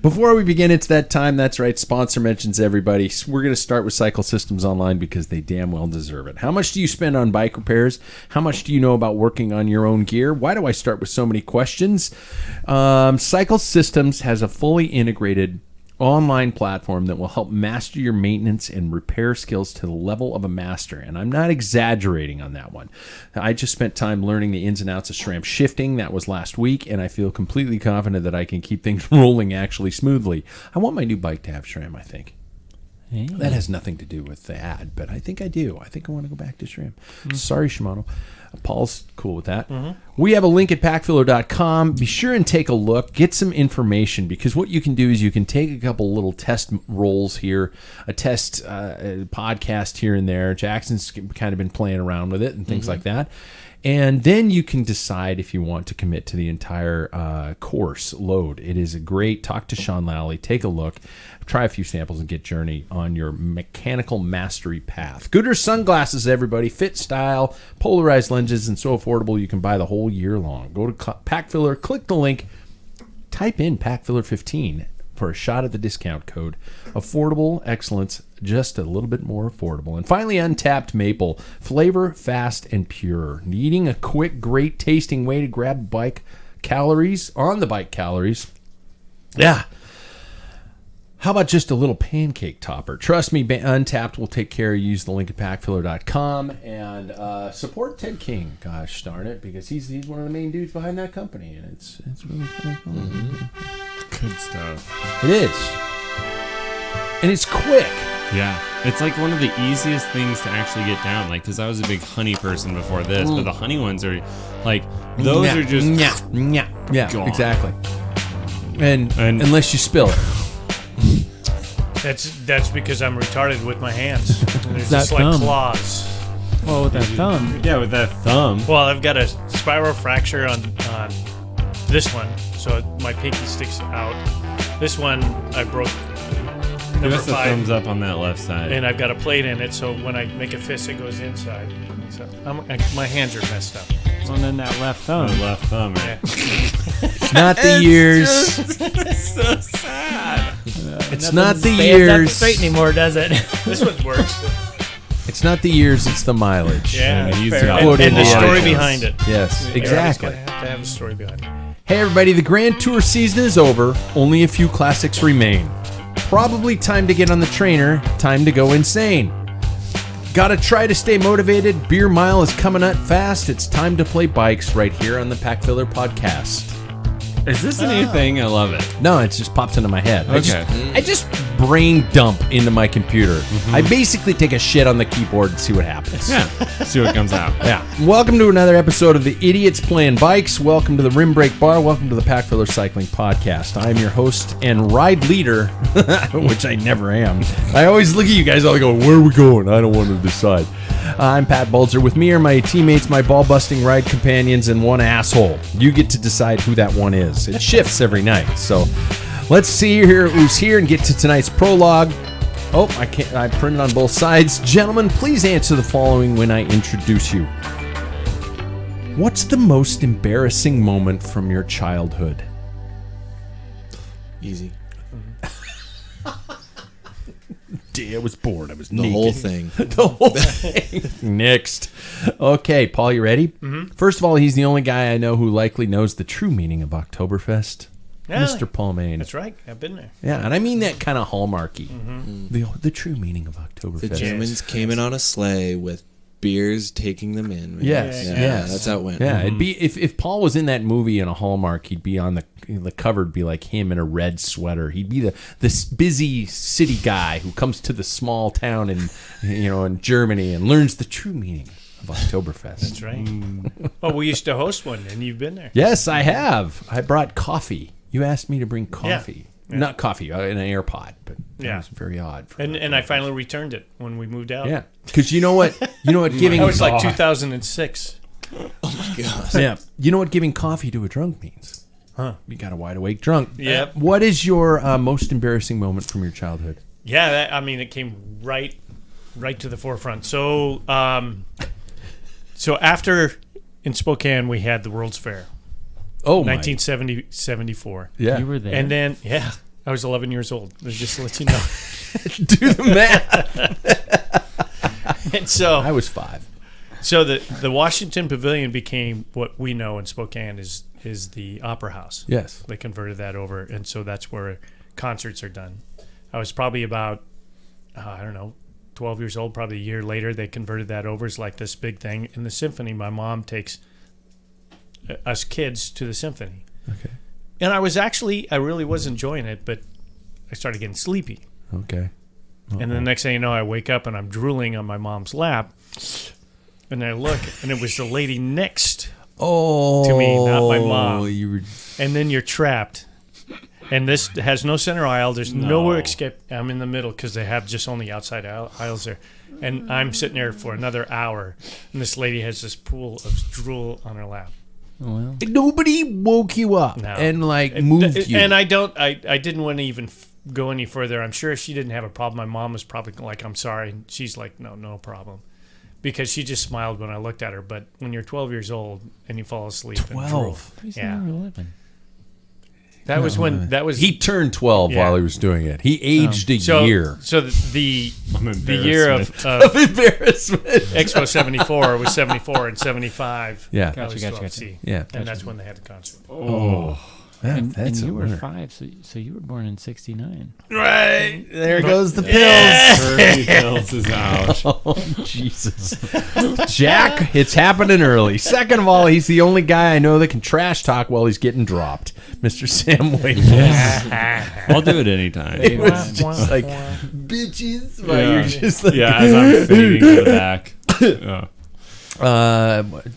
Before we begin, it's that time. That's right. Sponsor mentions everybody. We're going to start with Cycle Systems Online because they damn well deserve it. How much do you spend on bike repairs? How much do you know about working on your own gear? Why do I start with so many questions? Cycle Systems has a fully integrated online platform that will help master your maintenance and repair skills to the level of a master. And I'm not exaggerating on that one. I just spent time learning the ins and outs of SRAM shifting. That was last week, and I feel completely confident that I can keep things rolling actually smoothly. I want my new bike to have SRAM, I think. Hey. That has nothing to do with the ad, but I think I do. I think I want to go back to SRAM. Sorry, Shimano. Paul's cool with that. We have a link at packfiller.com. Be sure and take a look. Get some information, because what you can do is you can take a couple little test rolls here, a test podcast here and there. Jackson's kind of been playing around with it and things like that. And then you can decide if you want to commit to the entire course load. It is a great, talk to Sean Lally, take a look, try a few samples, and get Journey on your mechanical mastery path. Goodr sunglasses, everybody. Fit, style, polarized lenses, and so affordable you can buy the whole year long. Go to Packfiller, click the link, type in Packfiller15 for a shot at the discount code. Affordable excellence, just a little bit more affordable. And finally, Untapped Maple. Flavor, fast, and pure. Needing a quick, great tasting way to grab bike calories, on the bike calories. Yeah. How about just a little pancake topper? Trust me, Untapped will take care of you. Use the link at packfiller.com and support Ted King. Gosh darn it, because he's one of the main dudes behind that company, and it's really cool. Good stuff. It is, and it's quick. Yeah, it's like one of the easiest things to actually get down. Like, because I was a big honey person before this, but the honey ones are like those are just gone. Exactly. And unless you spill it. That's because I'm retarded with my hands. It's that just like thumb. claws. Well, with that thumb. Yeah, with that thumb. Well, I've got a spiral fracture on this one, so my pinky sticks out. This one I broke. Give us Number a 5, thumbs up on that left side. and I've got a plate in it, so when I make a fist, it goes inside. So my hands are messed up. Well, and then that left thumb. The left thumb, right? It's not the years. It's so sad. It's not the Stands up years. straight anymore, does it? This one's worse. It's not the years. It's the mileage. Yeah, he's fair. got And the Indiana. story behind it. Yes, exactly. I have to have a story behind it. Hey, everybody, the Grand Tour season is over. Only a few classics remain. Probably time to get on the trainer. Time to go insane. Gotta try to stay motivated. Beer Mile is coming up fast. It's time to play bikes right here on the Packfiller podcast. Is this a new thing? I love it. No, it just pops into my head. Okay. I just brain dump into my computer. I basically take a shit on the keyboard and see what happens. Yeah. See what comes out. Yeah. Welcome to another episode of the Idiots Playing Bikes. Welcome to the Rim Break Bar. Welcome to the Packfiller Cycling Podcast. I'm your host and ride leader, which I never am. I always look at you guys all go, where are we going? I don't want to decide. I'm Pat Bulger. With me are my teammates, my ball-busting ride companions, and one asshole. You get to decide who that one is. It shifts every night. So let's see here who's here and get to tonight's prologue. Oh, I printed on both sides. Gentlemen, please answer the following when I introduce you. What's the most embarrassing moment from your childhood? Easy. I was bored. I was The naked. whole thing. The whole thing. Next. Okay, Paul, you ready? First of all, he's the only guy I know who likely knows the true meaning of Oktoberfest. Yeah, Mr. Paul Main. That's right. I've been there. Yeah, and I mean that kind of hallmarky. The true meaning of Oktoberfest. The Germans came in on a sleigh with beers, taking them in. Right? Yes, Yeah, yes. that's how it went. Yeah, it'd be if Paul was in that movie in a Hallmark, he'd be on the cover. It'd be like him in a red sweater. He'd be this busy city guy who comes to the small town in Germany and learns the true meaning of Oktoberfest. That's right. Oh, we used to host one, and you've been there. Yes, I have. I brought coffee. You asked me to bring coffee. Yeah. Not coffee, in an AirPod, but that Yeah. was very odd. And I finally returned it when we moved out. Yeah, because you know what giving That was like 2006. Oh my god. Yeah, you know what giving coffee to a drunk means. Huh. You got a wide awake drunk. Yep. What is your most embarrassing moment from your childhood? Yeah, it came right to the forefront. So, after in Spokane we had the World's Fair, Oh, my. 1974. Yeah. You were there. And then I was 11 years old. Just to let you know. Do the math. And so I was 5. So the Washington Pavilion became what we know in Spokane is the Opera House. Yes. They converted that over, and so that's where concerts are done. I was probably about, 12 years old, probably a year later, they converted that over. It's like this big thing. In the symphony, my mom takes us kids to the symphony. Okay. And I really was enjoying it, but I started getting sleepy. Okay. And then the next thing you know, I wake up and I'm drooling on my mom's lap. And I look, and it was the lady next to me, not my mom. And then you're trapped. And this has no center aisle. There's nowhere escape. I'm in the middle because they have just only outside aisles there. And I'm sitting there for another hour. And this lady has this pool of drool on her lap. Well, Nobody woke you up No. and moved you. And I didn't want to even go any further. I'm sure she didn't have a problem. My mom was probably like, I'm sorry. And she's like, no problem. Because she just smiled when I looked at her. But when you're 12 years old and you fall asleep. 12? Yeah. 11. That was when he turned 12 while he was doing it. He aged a year. So the year of Embarrassment. Expo 74 was 74 and 75. Yeah. That was Gotcha. 12C. Yeah. And that's when they had the concert. And That's you a were winner. 5, so you were born in 69. Right. There goes the pills. Early pills is out. Oh, Jesus. Jack, it's happening early. Second of all, he's the only guy I know that can trash talk while he's getting dropped. Mr. Sam Wade. I'll do it anytime. It was just like, bitches. While Yeah. you're just like, Yeah, as I'm fading to the back. Yeah.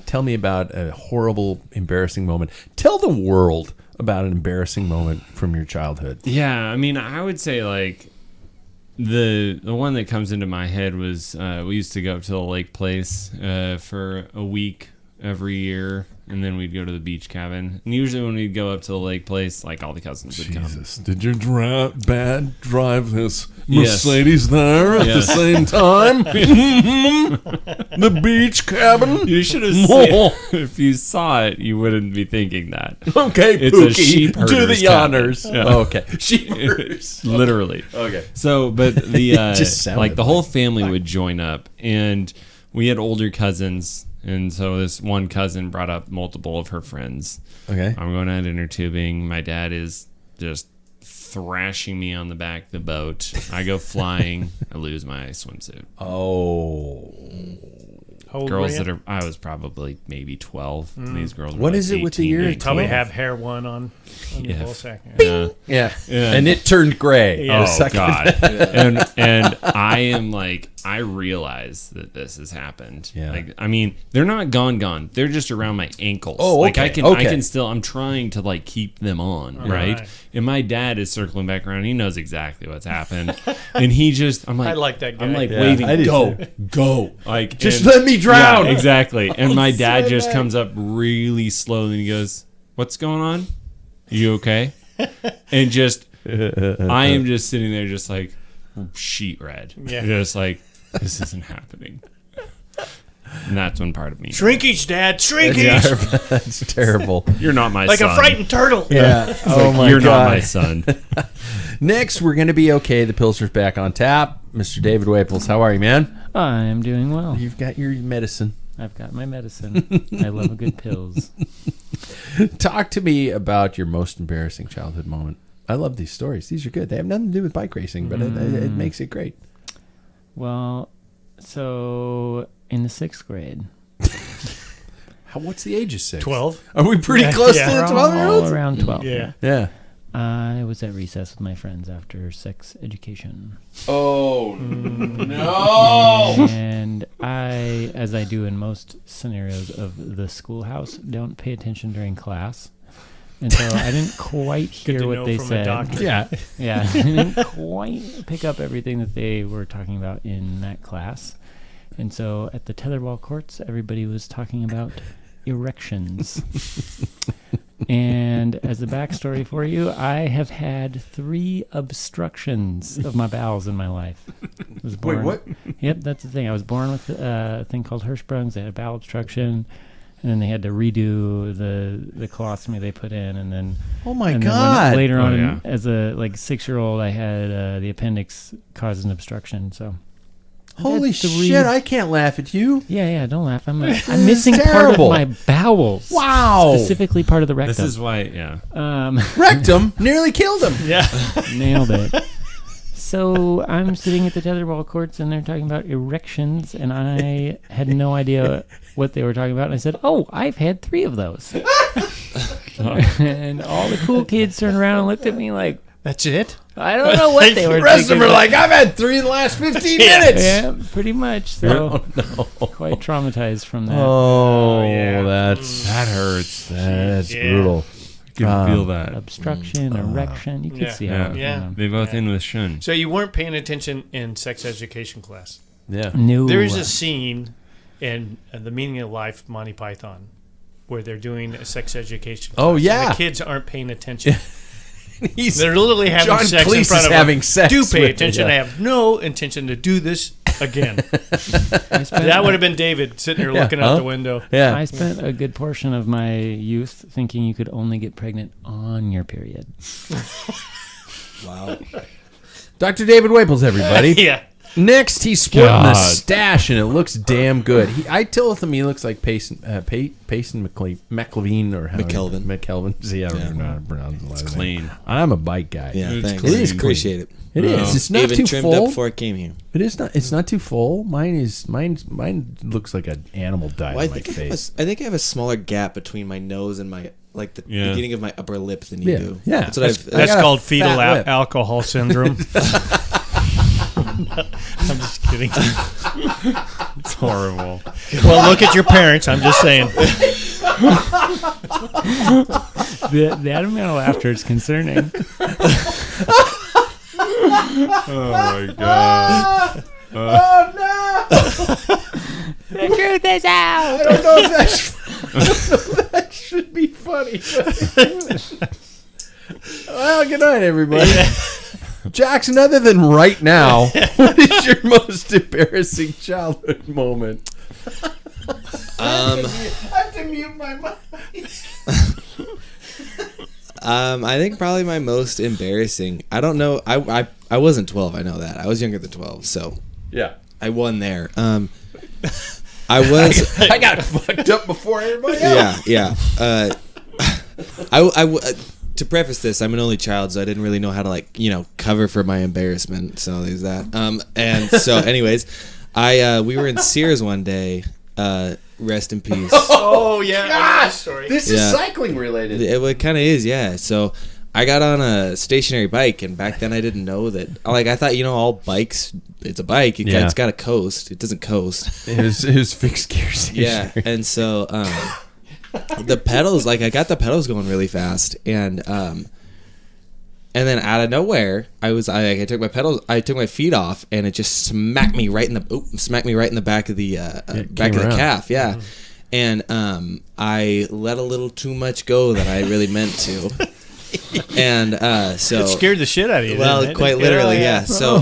Tell me about a horrible, embarrassing moment. Tell the world about an embarrassing moment from your childhood. Yeah, I mean, I would say like the one that comes into my head was we used to go up to the lake place for a week every year, and then we'd go to the beach cabin. And usually when we'd go up to the lake place, like all the cousins would come. Jesus, did your dad drive this Yes. Mercedes there at the Yes. same time? The beach cabin? You should have seen if you saw it, you wouldn't be thinking that. Okay, It's a Pookie, sheep do herder's the cabin. honors. Yeah. Oh, okay, sheep herders. Literally. Okay. So, but the just sounded like the like whole family would join up, and we had older cousins, and so this one cousin brought up multiple of her friends. Okay. I'm going out inner tubing. My dad is just thrashing me on the back of the boat. I go flying. I lose my swimsuit. Oh. How old Girls were that you? are, I was probably maybe 12. And these girls were What like is it with the 18. year? You probably 12. have hair one on your Yeah. ball sack. Yeah. Yeah. Yeah. And it turned gray. Yeah. The Oh second- God! And I am like, I realize that this has happened. Yeah. Like, I mean, they're not gone. They're just around my ankles. Oh, Like I okay, can, okay. I can still. I'm trying to like keep them on, right? Right. And my dad is circling back around. He knows exactly what's happened, and he just. I'm like, I like that guy. I'm like Yeah, waving, I do go, like Just and- let me drown. Yeah, exactly. And my dad so just bad. comes up really slowly and he goes, "What's going on? You okay?" And just. I am just sitting there, just like sheet red. Yeah. Just like this isn't happening. And that's when part of me. Shrinkage, Dad. Shrinkage. That's terrible. You're not my Like son. a frightened turtle. Yeah. Oh my You're God. not my son. Next, we're going to be okay. The Pilsner's back on tap. Mr. David Waples, how are you, man? I'm doing well. You've got your medicine. I've got my medicine. I love a good pills. Talk to me about your most embarrassing childhood moment. I love these stories. These are good. They have nothing to do with bike racing, but it makes it great. Well, so in the 6th grade, What's the age of 6? 12. Are we pretty close Yeah. to the we're 12-year-olds? all around 12. Yeah. Yeah. I was at recess with my friends after sex education. Oh, no. And I, as I do in most scenarios of the schoolhouse, don't pay attention during class. And so I didn't quite Good hear to what know they from a said. doctor. Yeah. I didn't quite pick up everything that they were talking about in that class. And so at the tetherball courts, everybody was talking about erections. And as a backstory for you, I have had 3 obstructions of my bowels in my life. I was born, what? Yep, that's the thing. I was born with a thing called Hirschsprung's. I had a bowel obstruction. and then they had to redo the colostomy they put in, and then Oh my and then God. later Oh, on, yeah. as a 6-year-old, I had the appendix caused an obstruction. So Holy I've had 3 shit, I can't laugh at you. Yeah, don't laugh. I'm missing part of terrible. my bowels. Wow. Specifically part of the rectum. This is why, yeah. Rectum nearly killed him. Yeah. Nailed it. So I'm sitting at the tetherball courts, and they're talking about erections, and I had no idea what they were talking about. And I said, "Oh, I've had 3 of those." And all the cool kids turned around and looked at me like, That's it? I don't know what they were The rest of them thinking. are like, I've had 3 in the last 15 minutes. Yeah, pretty much. So quite traumatized from that. Oh, yeah. That hurts. that's Yeah. brutal. You can feel that. Obstruction, erection. You could Yeah. see how. Yeah. They both end with shun. So you weren't paying attention in sex education class. Yeah. No. There is a scene in The Meaning of Life, Monty Python, where they're doing a sex education class. Oh, and yeah. the kids aren't paying attention. He's They're literally having John sex in Cleese front is of having them. sex Do pay with- attention. yeah. I have no intention to do this again. I spent, That would have been David sitting there looking out the window. Yeah. I spent a good portion of my youth thinking you could only get pregnant on your period. Wow. Dr. David Waples, everybody. Yeah. Next, he's sporting a God. stash, and it looks damn good. I told him he looks like Payson McLevine or McKelvin. McKelvin. See, I don't even know how to pronounce it. It's clean. I'm a bike guy. Yeah, It's thanks. clean. It is Appreciate it. It is. It's not Even too trimmed full. up before I came here. It is not. It's not too full. Mine looks like an animal died Well, on my face. I think I have a smaller gap between my nose and my the Yeah. beginning of my upper lip than you Yeah, do. yeah. That's what I've. That's got a called fetal fat lip. alcohol syndrome. I'm just kidding. It's horrible. Well, look at your parents. I'm just saying. That amount of laughter is concerning. Oh my god. Oh no! The truth is out. I don't know if that should be funny. Well, good night, everybody. Jackson, other than right now, what is your most embarrassing childhood moment? I have to mute my mic. I think probably my most embarrassing. I don't know. I wasn't 12. I know that. I was younger than 12, so Yeah. I won there. I was. I got fucked up before everybody else. Yeah. To preface this, I'm an only child, so I didn't really know how to cover for my embarrassment. So there's that. And so, anyways, we were in Sears one day. Rest in peace. Oh yeah, I know God, this story. this is Yeah. cycling related. It kind of is, yeah. So I got on a stationary bike, and back then I didn't know that. Like I thought, all bikes, it's a bike. Yeah. It's got to coast. It doesn't coast. It was fixed gear station. Yeah, and so the pedals, I got the pedals going really fast, and then out of nowhere, I took my feet off, and it just smacked me right in the back of the back of the around. calf, yeah. And I let a little too much go that I really meant to, and so It scared the shit out of you. well, didn't it? quite literally, yeah. So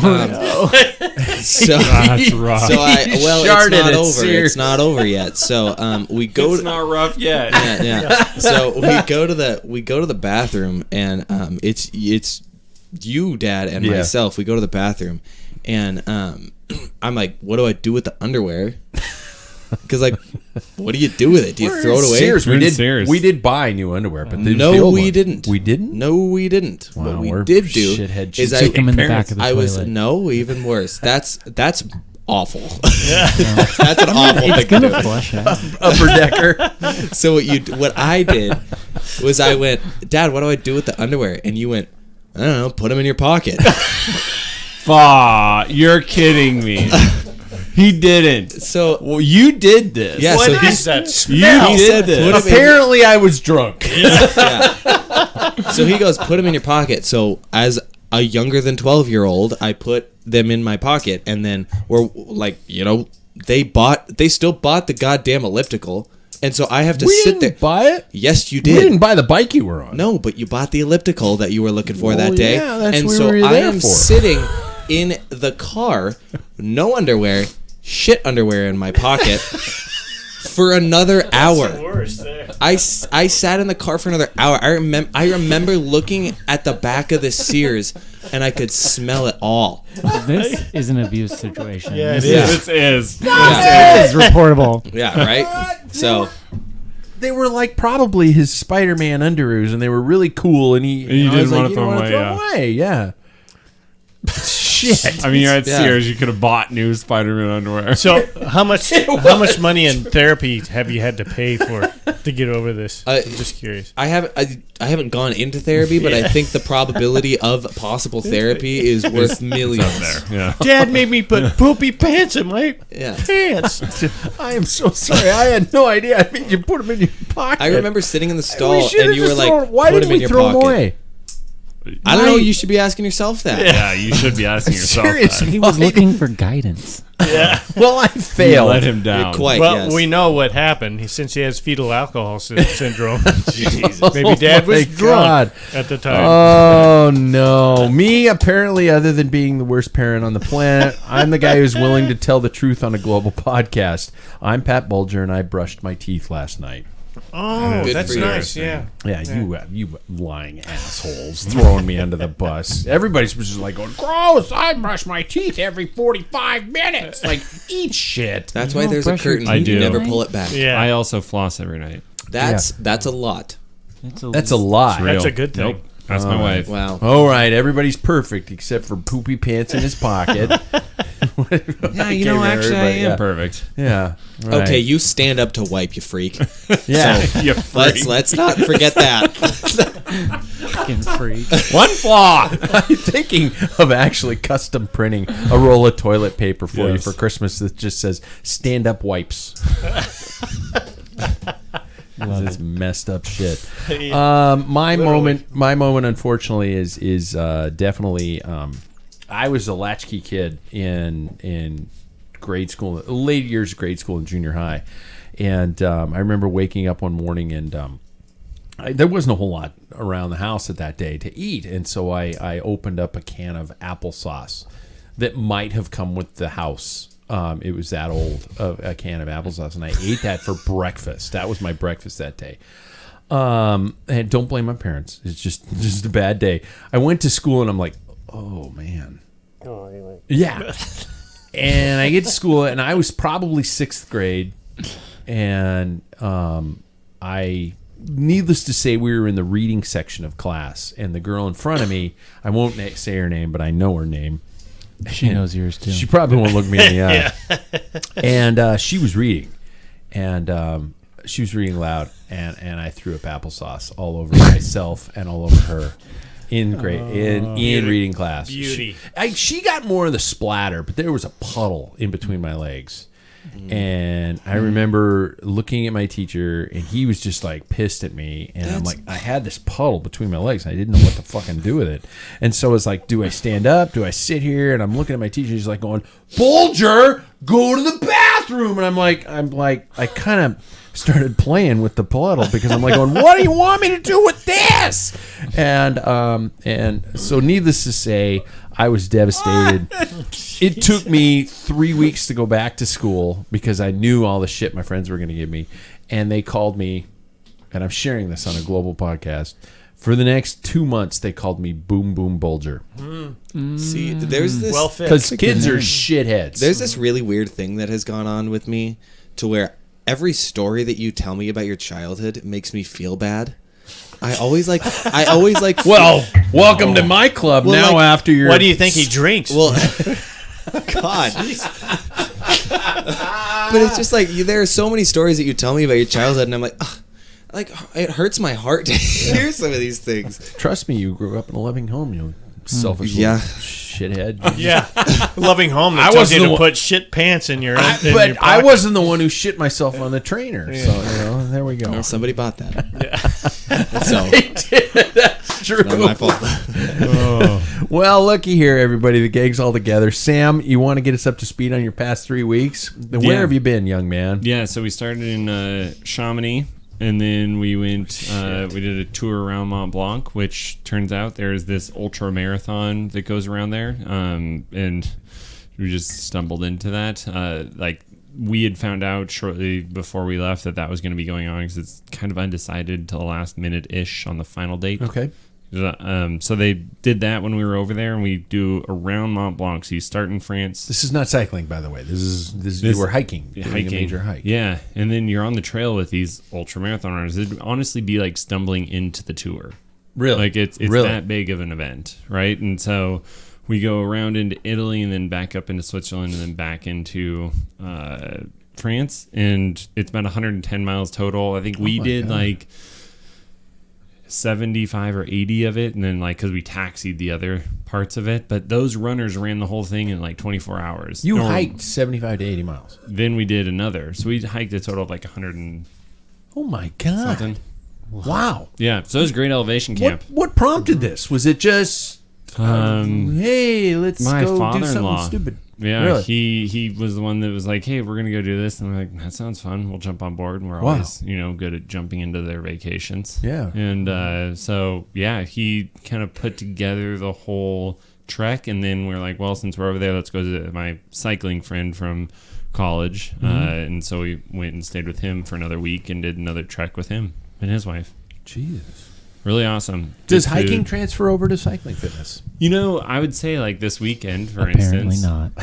so That's rough. so it's Sharded not at over. Sears. It's not over yet. So we go. It's not rough yet. Yeah. So we go to the bathroom, and it's you, Dad, and Yeah. myself. We go to the bathroom, and I'm like, what do I do with the underwear? Because what do you do with it? Do you We're throw in it away? Sears. We're in Sears. We did buy new underwear, but the No, old we one- didn't. We didn't. No, we didn't. Wow, what we we're did do shithead is Stick them in the back of the I was toilet. even worse. That's awful. That's an awful It's thing to gonna do. flush out. Upper decker. So what I did was I went, Dad, what do I do with the underwear? And you went, I don't know, put them in your pocket. You're kidding me. He didn't. So Well, you did this. yeah, What so is that You smell? did this. put 'em in- Apparently, I was drunk. So he goes, put them in your pocket. So as a younger than 12-year-old, I put them in my pocket, and then we're they still bought the goddamn elliptical, and so I have to We sit there. didn't buy it. Yes, you We did. didn't buy the bike you were on. No, but you bought the elliptical that you were looking for Well, that day. yeah, that's and what so we were I there am for. sitting in the car, no underwear, shit underwear in my pocket. for another hour. Worse there. I sat in the car for another hour. I remember looking at the back of the Sears, and I could smell it all. This is an abuse situation. Yeah, it This is. This is. is reportable. Yeah, right. So They were like probably his Spider-Man underoos, and they were really cool. And he you I was didn't want like, to throw wanna them throw 'em away. Yeah. Shit. I mean, you're at Yeah. Sears. You could have bought new Spider-Man underwear. So how much money in therapy have you had to pay for to get over this? I'm just curious. I haven't gone into therapy, but I think the probability of possible therapy is worth millions. Yeah. Dad made me put poopy pants in my Yeah. pants. I am so sorry. I had no idea. I mean, you put them in your pocket. I remember sitting in the We stall, should've and you were just like, thrown- why "Put did them in we your throw them pocket." away? I don't know. You should be asking yourself that. Yeah, you should be asking yourself Serious. that. He was looking for guidance. Well, I You failed. let him down. Quite. Well, yes. we know what happened since he has fetal alcohol syndrome. Jesus. Maybe Dad was my drunk God. at the time. Oh no! Me, apparently, other than being the worst parent on the planet, I'm the guy who's willing to tell the truth on a global podcast. I'm Pat Bulger, and I brushed my teeth last night. Oh, Good that's for you. nice. Yeah. Yeah, you lying assholes, throwing me under the bus. Everybody's just like going, gross. I brush my teeth every 45 minutes. Like, eat shit. That's why there's a brush your curtain. I You do. never pull it back. Yeah. I also floss every night. That's a lot. That's a lie. That's Real. a good thing. Nope. That's my wife. Wow. All right, everybody's perfect except for poopy pants in his pocket. Yeah, you know, actually, I am perfect. Yeah. Right. Okay, you stand up to wipe, you freak. Yeah. You freak. Let's not forget that. Fucking freak. One flaw. I'm thinking of actually custom printing a roll of toilet paper for you Yes. for Christmas that just says "stand up wipes." That's messed up shit. My moment, unfortunately, is definitely. I was a latchkey kid in grade school, late years of grade school and junior high, and I remember waking up one morning and there wasn't a whole lot around the house at that day to eat, and so I opened up a can of applesauce that might have come with the house. It was that old, a can of applesauce, and I ate that for breakfast. That was my breakfast that day. And don't blame my parents. It's just a bad day. I went to school, and I'm like, oh, man. Yeah. And I get to school, and I was probably 6th grade, and needless to say, we were in the reading section of class, and the girl in front of me, I won't say her name, but I know her name. She knows yours too. She probably won't look me in the eye. And she was reading, and she was reading loud, and I threw up applesauce all over myself and all over her in reading class. Beauty. She got more of the splatter, but there was a puddle in between my legs. And I remember looking at my teacher, and he was just like pissed at me. And I'm like, I had this puddle between my legs. I didn't know what to fucking do with it. And so it's like, do I stand up? Do I sit here? And I'm looking at my teacher. He's like going, Bulger, go to the bathroom. And I'm like, I kind of started playing with the puddle because I'm like going, what do you want me to do with this? And so needless to say, I was devastated. It took me 3 weeks to go back to school because I knew all the shit my friends were going to give me. And they called me, and I'm sharing this on a global podcast. For the next 2 months, they called me Boom Boom Bulger. See, there's this Well fit. Because kids are shitheads. there's this really weird thing that has gone on with me to where every story that you tell me about your childhood makes me feel bad. I always like Well, welcome to my club Well, now like, after your... What do you think he drinks? well God. But it's just like there are so many stories that you tell me about your childhood, and I'm like, ugh, like it hurts my heart to hear some of these things. Trust me, you grew up in a loving home, you selfish Yeah. little shithead. yeah, loving home that I tells wasn't you the to one- put shit pants in your. in But your I pocket. wasn't the one who shit myself on the trainer. So, there we go. Well, somebody bought that. So That's true. not my fault. Well, looky here, everybody. The gang's all together. Sam, you want to get us up to speed on your past 3 weeks? Where Yeah. have you been, young man? Yeah, so we started in Chamonix, and then we went. We did a tour around Mont Blanc, which turns out there's this ultra marathon that goes around there, and we just stumbled into that. Like we had found out shortly before we left that was going to be going on because it's kind of undecided till the last minute-ish on the final date. Okay. So they did that when we were over there, and we do around Mont Blanc. So you start in France. This is not cycling, by the way. This is you were hiking. Doing a major hike. Yeah, and then you're on the trail with these ultramarathon runners. It'd honestly be like stumbling into the tour. Really? Like it's Really? that big of an event, right? And so we go around into Italy and then back up into Switzerland and then back into France, and it's about 110 miles total. I think we did like 75 or 80 of it, and then like because we taxied the other parts of it, but those runners ran the whole thing in like 24 hours. You hiked 75 to 80 miles. Then we did another, so we hiked a total of like 100 and Oh my God. something. Wow. Yeah, so it was a great elevation camp. What prompted this? Was it just hey, let's my go do father-in-law. something stupid? Yeah, Really? he was the one that was like, hey, we're going to go do this. And I'm like, that sounds fun. We'll jump on board. And we're Wow. always, good at jumping into their vacations. Yeah. And so, yeah, he kind of put together the whole trek. And then we're like, well, since we're over there, let's go to my cycling friend from college. And so we went and stayed with him for another week and did another trek with him and his wife. Jesus. Really awesome. Does Good hiking food. transfer over to cycling fitness? I would say like this weekend, for Apparently instance. not.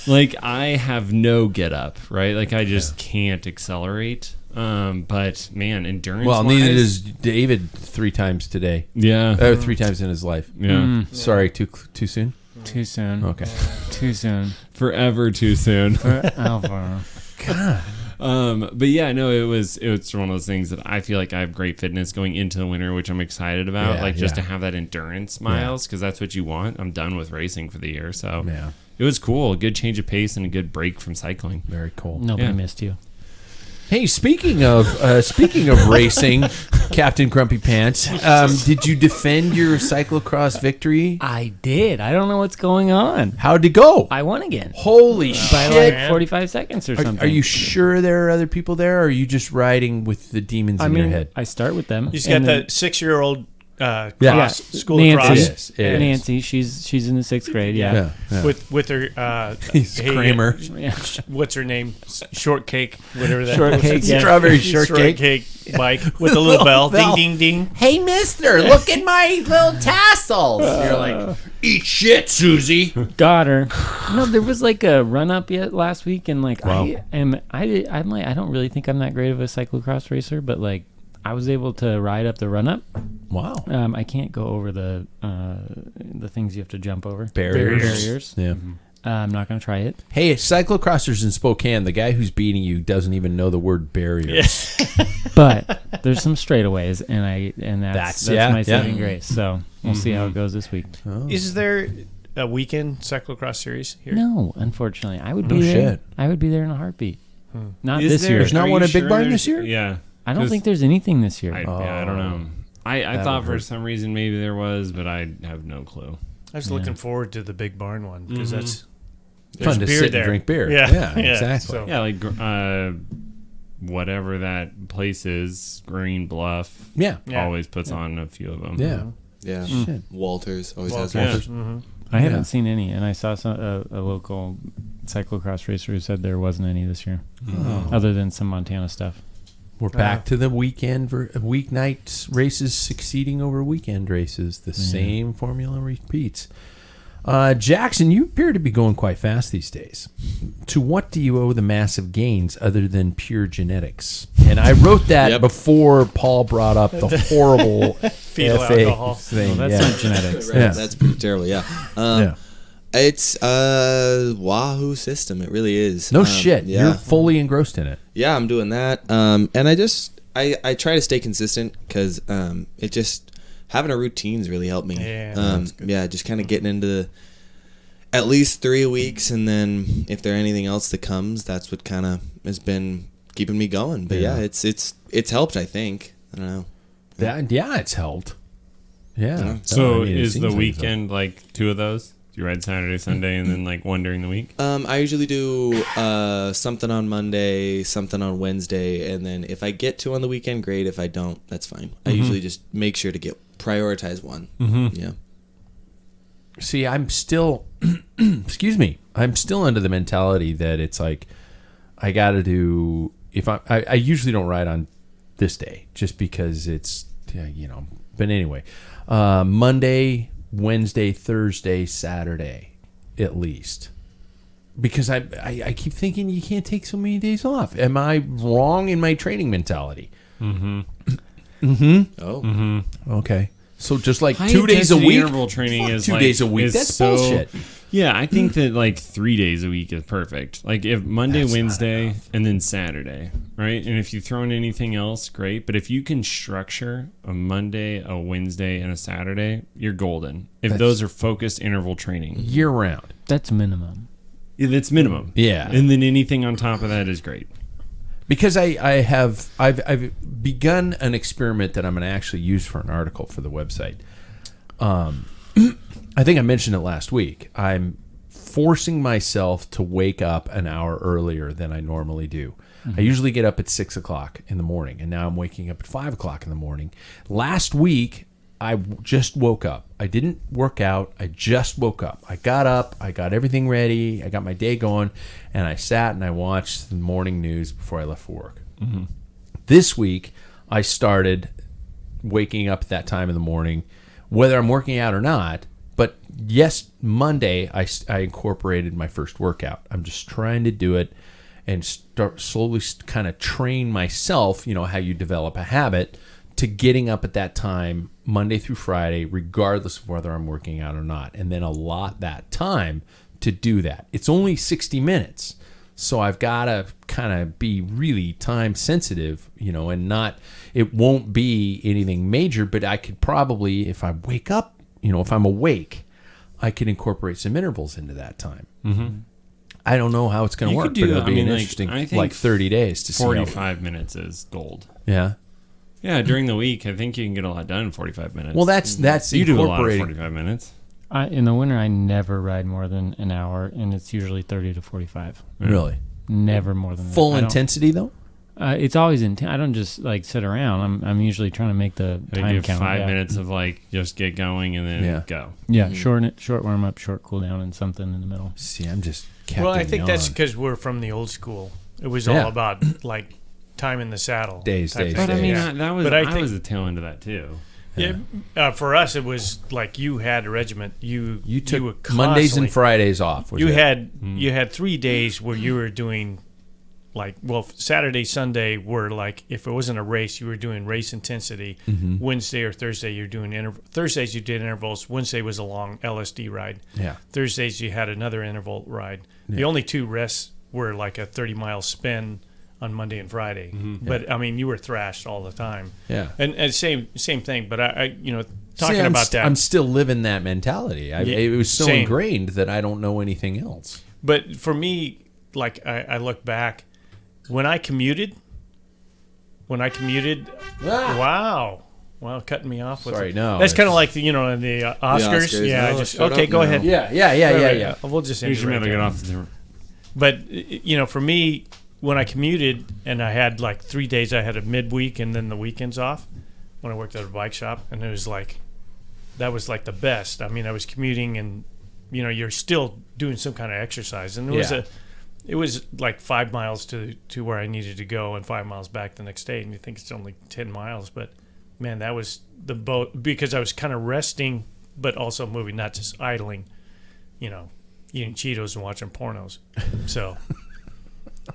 Like I have no get up, right? Like I just can't accelerate. But man, endurance. Well, neither does David 3 times today. Yeah. 3 times in his life. Yeah. Sorry, too soon? Too soon. Okay. Too soon. Forever too soon. Alvaro. God. But yeah, no, it was one of those things that I feel like I have great fitness going into the winter, which I'm excited about. Yeah, like just yeah. to have that endurance miles, because that's what you want. I'm done with racing for the year, so Yeah. it was cool. A good change of pace and a good break from cycling. Very cool. Nobody Yeah. missed you. Hey, speaking of racing, Captain Grumpy Pants, did you defend your cyclocross victory? I did. I don't know what's going on. How'd it go? I won again. Holy By shit. like 45 seconds or something. Are you sure there are other people there, or are you just riding with the demons in your head? I start with them. You just got and then- the 6-year-old Yeah. cross school Nancy. cross It is. It is. Nancy, she's in the 6th grade. Yeah. with her He's Kramer. Yeah. what's her name? Shortcake, whatever that Shortcake, was. yeah. Strawberry shortcake. Shortcake bike with a little bell. bell. Ding, ding, ding. Hey, mister, look at my little tassels. You're like, eat shit, Susie. Got her. No, there was like a run up yet last week, and like Wow. I'm like I don't really think I'm that great of a cyclocross racer, but like I was able to ride up the run up. Wow. I can't go over the things you have to jump over. Barriers. Yeah. I'm not gonna try it. Hey, cyclocrossers in Spokane, the guy who's beating you doesn't even know the word barriers. But there's some straightaways, and that's yeah, my yeah. saving grace. So we'll see how it goes this week. Is there a weekend cyclocross series here? No, unfortunately, I would No be there. shit. I would be there in a heartbeat. Not Is this there- year. There's not are one you at Big sure Barn there's- this year? Yeah. I don't think there's anything this year. I don't know. I That'll thought for hurt. some reason maybe there was, but I have no clue. I was looking forward to the Big Barn one because that's Fun there's to beer sit there. and drink beer. Yeah, exactly. So, Yeah, like whatever that place is, Green Bluff. Yeah. Yeah. Always puts on a few of them. Yeah. Yeah. Shit. Walters always Well, has yeah. one. I haven't seen any, and I saw a local cyclocross racer who said there wasn't any this year, other than some Montana stuff. We're back to the weeknight races succeeding over weekend races. The same formula repeats. Jackson, you appear to be going quite fast these days. To what do you owe the massive gains other than pure genetics? And I wrote that before Paul brought up the horrible Fetal FA alcohol. thing. Well, that's not genetics. Right, Yeah. That's pretty terrible. Yeah. Yeah. It's Wahoo system. It really is. No shit. Yeah. You're fully engrossed in it. Yeah, I'm doing that. And I try to stay consistent because it just having a routine's really helped me. Yeah, just kind of getting into at least 3 weeks, and then if there's anything else that comes, that's what kind of has been keeping me going. But yeah, it's helped. I think. I don't know. Yeah, it's helped. Yeah. So I mean, it is seems the like weekend like 2 of those? Do you ride Saturday, Sunday, and then like one during the week? I usually do something on Monday, something on Wednesday, and then if I get to on the weekend, great. If I don't, that's fine. I usually just make sure to prioritize one. Yeah. See, I'm still excuse me, I'm still under the mentality that it's like I got to do. If I usually don't ride on this day just because it's But anyway, Monday, Wednesday, Thursday, Saturday, at least. Because I keep thinking you can't take so many days off. Am I wrong in my training mentality? Mm-hmm. Mm-hmm. Oh. Mm-hmm. Okay. So just like High 2 days a intensity week. interval training is 2 like, days a week. is That's so, bullshit. Yeah, I think that like 3 days a week is perfect. Like if Monday, That's not Wednesday, enough. and then Saturday, right? And if you throw in anything else, great. But if you can structure a Monday, a Wednesday, and a Saturday, you're golden. If those are focused interval training, Year round. That's minimum. that's minimum. Yeah. And then anything on top of that is great. Because I've begun an experiment that I'm going to actually use for an article for the website. I think I mentioned it last week. I'm forcing myself to wake up an hour earlier than I normally do. I usually get up at 6 o'clock in the morning, and now I'm waking up at 5 o'clock in the morning. Last week, I just woke up. I didn't work out. I just woke up. I got up. I got everything ready. I got my day going, and I sat and I watched the morning news before I left for work. Mm-hmm. This week, I started waking up at that time in the morning, whether I'm working out or not. But yes, Monday, I incorporated my first workout. I'm just trying to do it and start slowly kind of train myself, how you develop a habit, to getting up at that time Monday through Friday, regardless of whether I'm working out or not, and then allot that time to do that. It's only 60 minutes, so I've got to kind of be really time sensitive, and not, it won't be anything major, but I could probably, if I wake up, if I'm awake, I could incorporate some intervals into that time. Mm-hmm. I don't know how it's going to You work, could do but it'll that. be I mean, an like, interesting, I think 30 days to see. 45 minutes is gold. Yeah. Yeah, during the week, I think you can get a lot done in 45 minutes. Well, that's you do a lot of incorporating. 45 minutes. In the winter, I never ride more than an hour, and it's usually 30 to 45. Really? Never more than that. Full I don't- intensity, though? It's always intense. I don't just sit around. I'm usually trying to make the They time give count. 5 minutes of just get going and then go. Yeah, short warm up, short cool down, and something in the middle. See, I'm just Well, I think that's on. because we're from the old school. It was Yeah. all about time in the saddle. Days, type days, thing. But I mean, Yeah. that was But I I think- was the tail end of that too. Yeah, for us, it was like you had a regiment. You You were took Mondays and constantly- Fridays off. was You it? had 3 days where you were doing Saturday, Sunday were like, if it wasn't a race, you were doing race intensity. Mm-hmm. Wednesday or Thursday, you're doing Thursdays you did intervals. Wednesday was a long LSD ride. Yeah. Thursdays you had another interval ride. The only 2 rests were like a 30-mile spin on Monday and Friday. But I mean, you were thrashed all the time. Yeah. And same thing. But I talking See, I'm about that. I'm still living that mentality. It was so Same. ingrained that I don't know anything else. But for me, I look back when I commuted. Wow, cutting me off. With Sorry, it. no, That's kind of it's- like the Oscars. Oscars. Yeah, No, just shut okay. up Go now. ahead. Yeah. We'll just end Here's it your right minute to there. get off the But for me, when I commuted and I had 3 days, I had a midweek and then the weekends off. When I worked at a bike shop, and it was that was the best. I mean, I was commuting, and you're still doing some kind of exercise, and it was 5 miles to where I needed to go, and 5 miles back the next day. And you think it's only 10 miles, but man, that was the boat, because I was kind of resting, but also moving, not just idling. Eating Cheetos and watching pornos. So,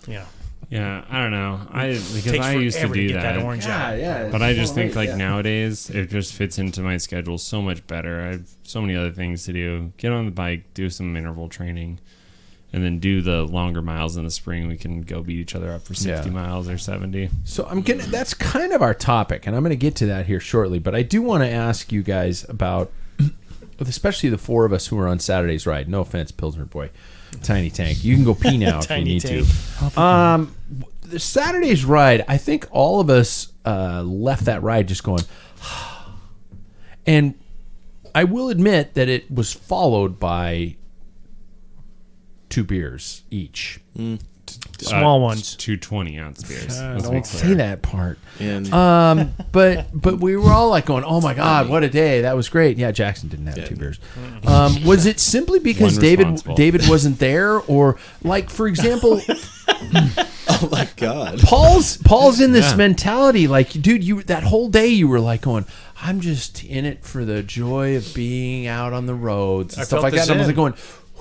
yeah. Yeah, I don't know. Because Takes I used to forever do get that that. orange out. But I just think nowadays it just fits into my schedule so much better. I have so many other things to do. Get on the bike, do some interval training, and then do the longer miles in the spring. We can go beat each other up for 60 miles or 70. So that's kind of our topic, and I'm going to get to that here shortly. But I do want to ask you guys about, especially the 4 of us who are on Saturday's ride. No offense, Pilsner Boy, Tiny Tank. You can go pee now if you Tiny need Tank. to. The Saturday's ride, I think all of us left that ride just going, and I will admit that it was followed by 2 beers each. Small ones. 220-ounce beers. Let's be Don't clear. say that part. And But we were all like going, "Oh my God, what a day! That was great." Yeah, Jackson didn't have 2 beers. Was it simply because One David responsible. wasn't there, or like, for example, oh my god, Paul's in this Yeah. mentality, like, dude, you that whole day you were like going, "I'm just in it for the joy of being out on the roads and I stuff felt like the that." And I was same. like going,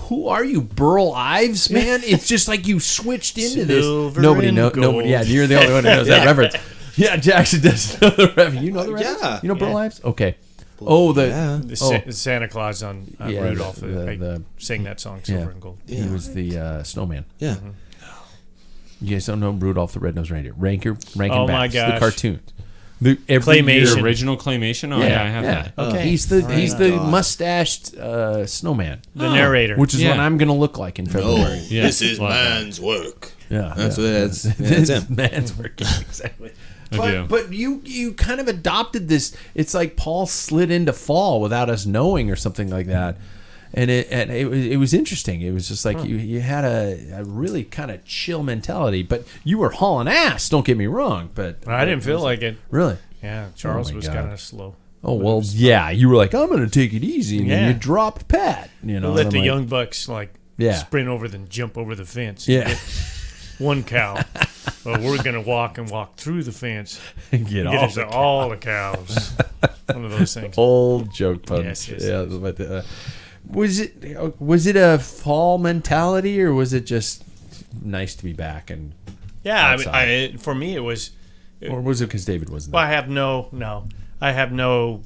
"Who are you, Burl Ives, man?" It's just like you switched into this. Silver Nobody and knows. gold. Nobody. Yeah, you're the only one who knows that reference. Yeah, Jackson does know the reference. You know the reference? Yeah. You know Burl Ives? Okay. Oh, yeah. The Santa Claus on Yeah, Rudolph. the- I sang that song, Silver Yeah. and Gold. He was the snowman. Yeah. You guys don't know Rudolph the Red-Nosed Reindeer. Rankin Oh, my Bass, the gosh. cartoon. Every Claymation. The original claymation? Oh, yeah, I have that. Okay. He's the God. mustached snowman, The narrator. which is Yeah. what I'm going to look like in February. Yeah, this is love that. man's work. Yeah, That's yeah. what that's. This That's is him. man's work. Exactly. I do. But you kind of adopted this. It's like Paul slid into fall without us knowing, or something like that. And it was interesting. It was just like you had a really kind of chill mentality, but you were hauling ass. Don't get me wrong, but I didn't feel like it. really. Yeah, Charles my was God. kind of slow. Oh well, yeah. You were like, I'm going to take it easy, and then Yeah. you dropped Pat. You know, Let and the I'm like, young bucks sprint over then jump over the fence. Yeah. Get one cow. Well, we're gonna walk through the fence. get Get off. into all the cows. One of those things. Old joke punch. Yes. Yeah, but was it a fall mentality, or was it just nice to be back, and Yeah, outside? for me it was. or was it because David wasn't Well, there? I have no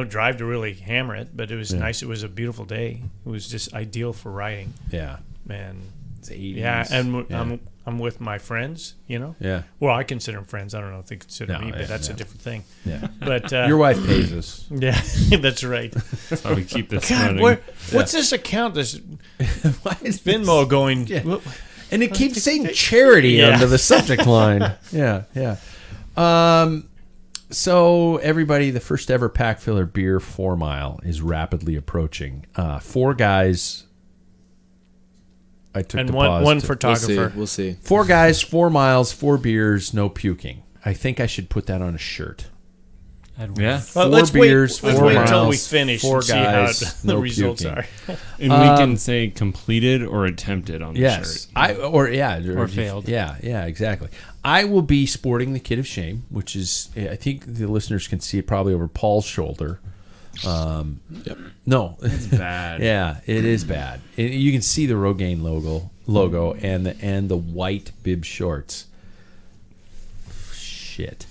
drive to really hammer it, but it was nice. It was a beautiful day. It was just ideal for riding, Yeah, and it's 80s. yeah, and yeah. I'm with my friends. You know, Yeah, well, I consider them friends. I don't know if they consider No, me, but yeah, that's yeah. a different thing. yeah. But Your wife pays us. yeah, that's right. That's how we keep this God, running. what's this account? This Why is Venmo going? Yeah. And it keeps saying charity Yeah. under the subject line. Yeah. So everybody, the first ever pack filler beer 4 mile is rapidly approaching. 4 guys. I took And the one pause. one to- photographer. We'll see. 4 guys, 4 miles, 4 beers, no puking. I think I should put that on a shirt. Yeah. Well, 4 let's beers, wait 4 until we miles, finish 4 and see guys, how no the results puking. are. And we can say completed or attempted on the Yes, shirt. Or failed. Yeah, exactly. I will be sporting the Kid of Shame, which is, I think the listeners can see it probably over Paul's shoulder. Yep. No, It's bad. yeah, it is bad. You can see the Rogaine logo and the white bib shorts. Shit.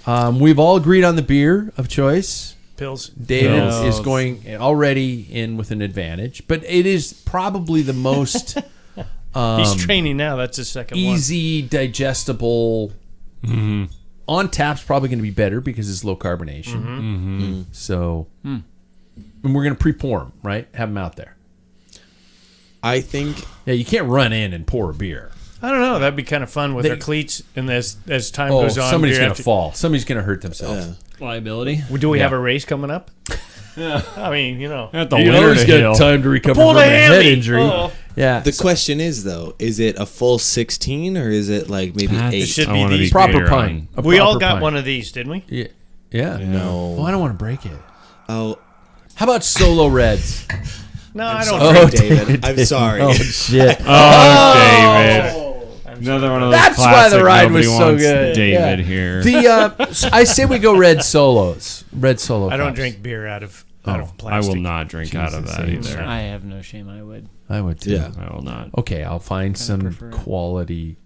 We've all agreed on the beer of choice. Pills. David Pills. is going already in with an advantage, but it is probably the most He's training now. That's his second easy, digestible. On tap's probably going to be better because it's low carbonation. So, and we're going to pre-pour them, right? Have them out there. I think Yeah, you can't run in and pour a beer. I don't know. That'd be kind of fun with They- their cleats, and as time Oh, goes on, somebody's we going have to fall. Somebody's going to hurt themselves. Liability. Do we Yeah. have a race coming up? I mean, At the You winter always to got hill. time to recover Pulled from a a head hammy. injury. Oh. Yeah, the question is though, is it a full 16 or is it like maybe That's- 8? It should I be wanna these. proper bigger pint. A We all proper got pint. one of these, didn't we? Yeah. No. Oh, I don't want to break it. Oh, How about solo reds? No, I don't. sorry, drink. David. I'm sorry. Oh shit! Oh, David. Another one of those That's why classic the ride was nobody so wants good. David Yeah. here. The I say we go red solos. Red solo. I don't cups. drink beer out of I plastic. will not drink out of that Jesus. either. I have no shame. I would. I would too. Yeah. I will not. Okay, I'll find some prefer it. quality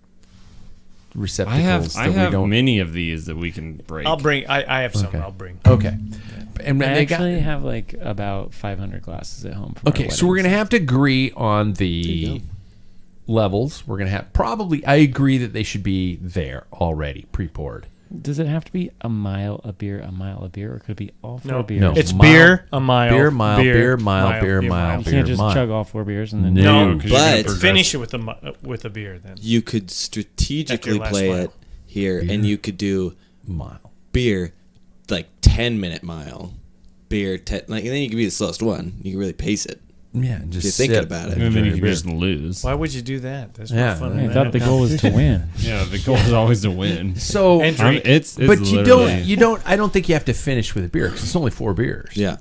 I receptacles have that we don't. many of these that we can break. I'll bring. I have some. Okay. I'll bring. Okay, and I they got. actually have like about 500 glasses at home. For Okay, so we're gonna have to agree on the you levels. We're gonna have probably. I agree that they should be there already, pre-poured. Does it have to be a mile a beer, or could it be all 4 No, beers? No. It's Mile, beer, a mile, beer, mile, beer, mile, beer, mile, You beer, can't just mile. chug all 4 beers and then No. No, 'cause you're gonna but- progress. Finish it with a beer then. You could strategically After your last play mile. it here and you could do Mile. beer like 10-minute mile. Beer 10 like and then you could be the slowest one. You can really pace it. Yeah, just If you're thinking sit about it. And then enjoy you your can beer. just lose. Why would you do that? That's Yeah, more fun. I than thought the that. goal was to win. Yeah, the goal is always to win. So, And drink. It's but you literally- don't. I don't think you have to finish with a beer because it's only 4 beers. Yeah.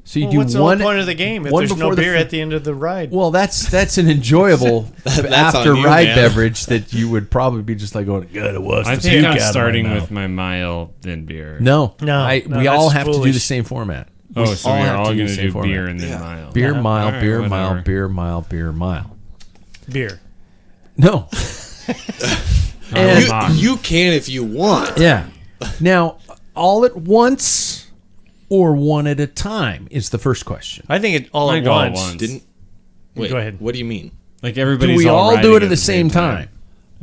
So you Well, do what's one. the whole point of the game if one there's no before the beer fir- at the end of the ride? Well, that's an enjoyable That's after on you, ride man. beverage that you would probably be just like going, "Good, it was." I the think puke I'm out of my starting mouth." with my mile then beer. No, No, we all that's have to do foolish. the same format. Oh, so we're have all to going use to the do same beer format. and then Yeah. mile. Beer Yeah. mile, All right, beer mile, whatever. beer mile, beer mile. Beer. No. And You can if you want. yeah. Now, all at once or one at a time is the first question. I think it all Like at all at once. once. Didn't. Wait, Go ahead. What do you mean? Like Do everybody's we all do riding it at the same time?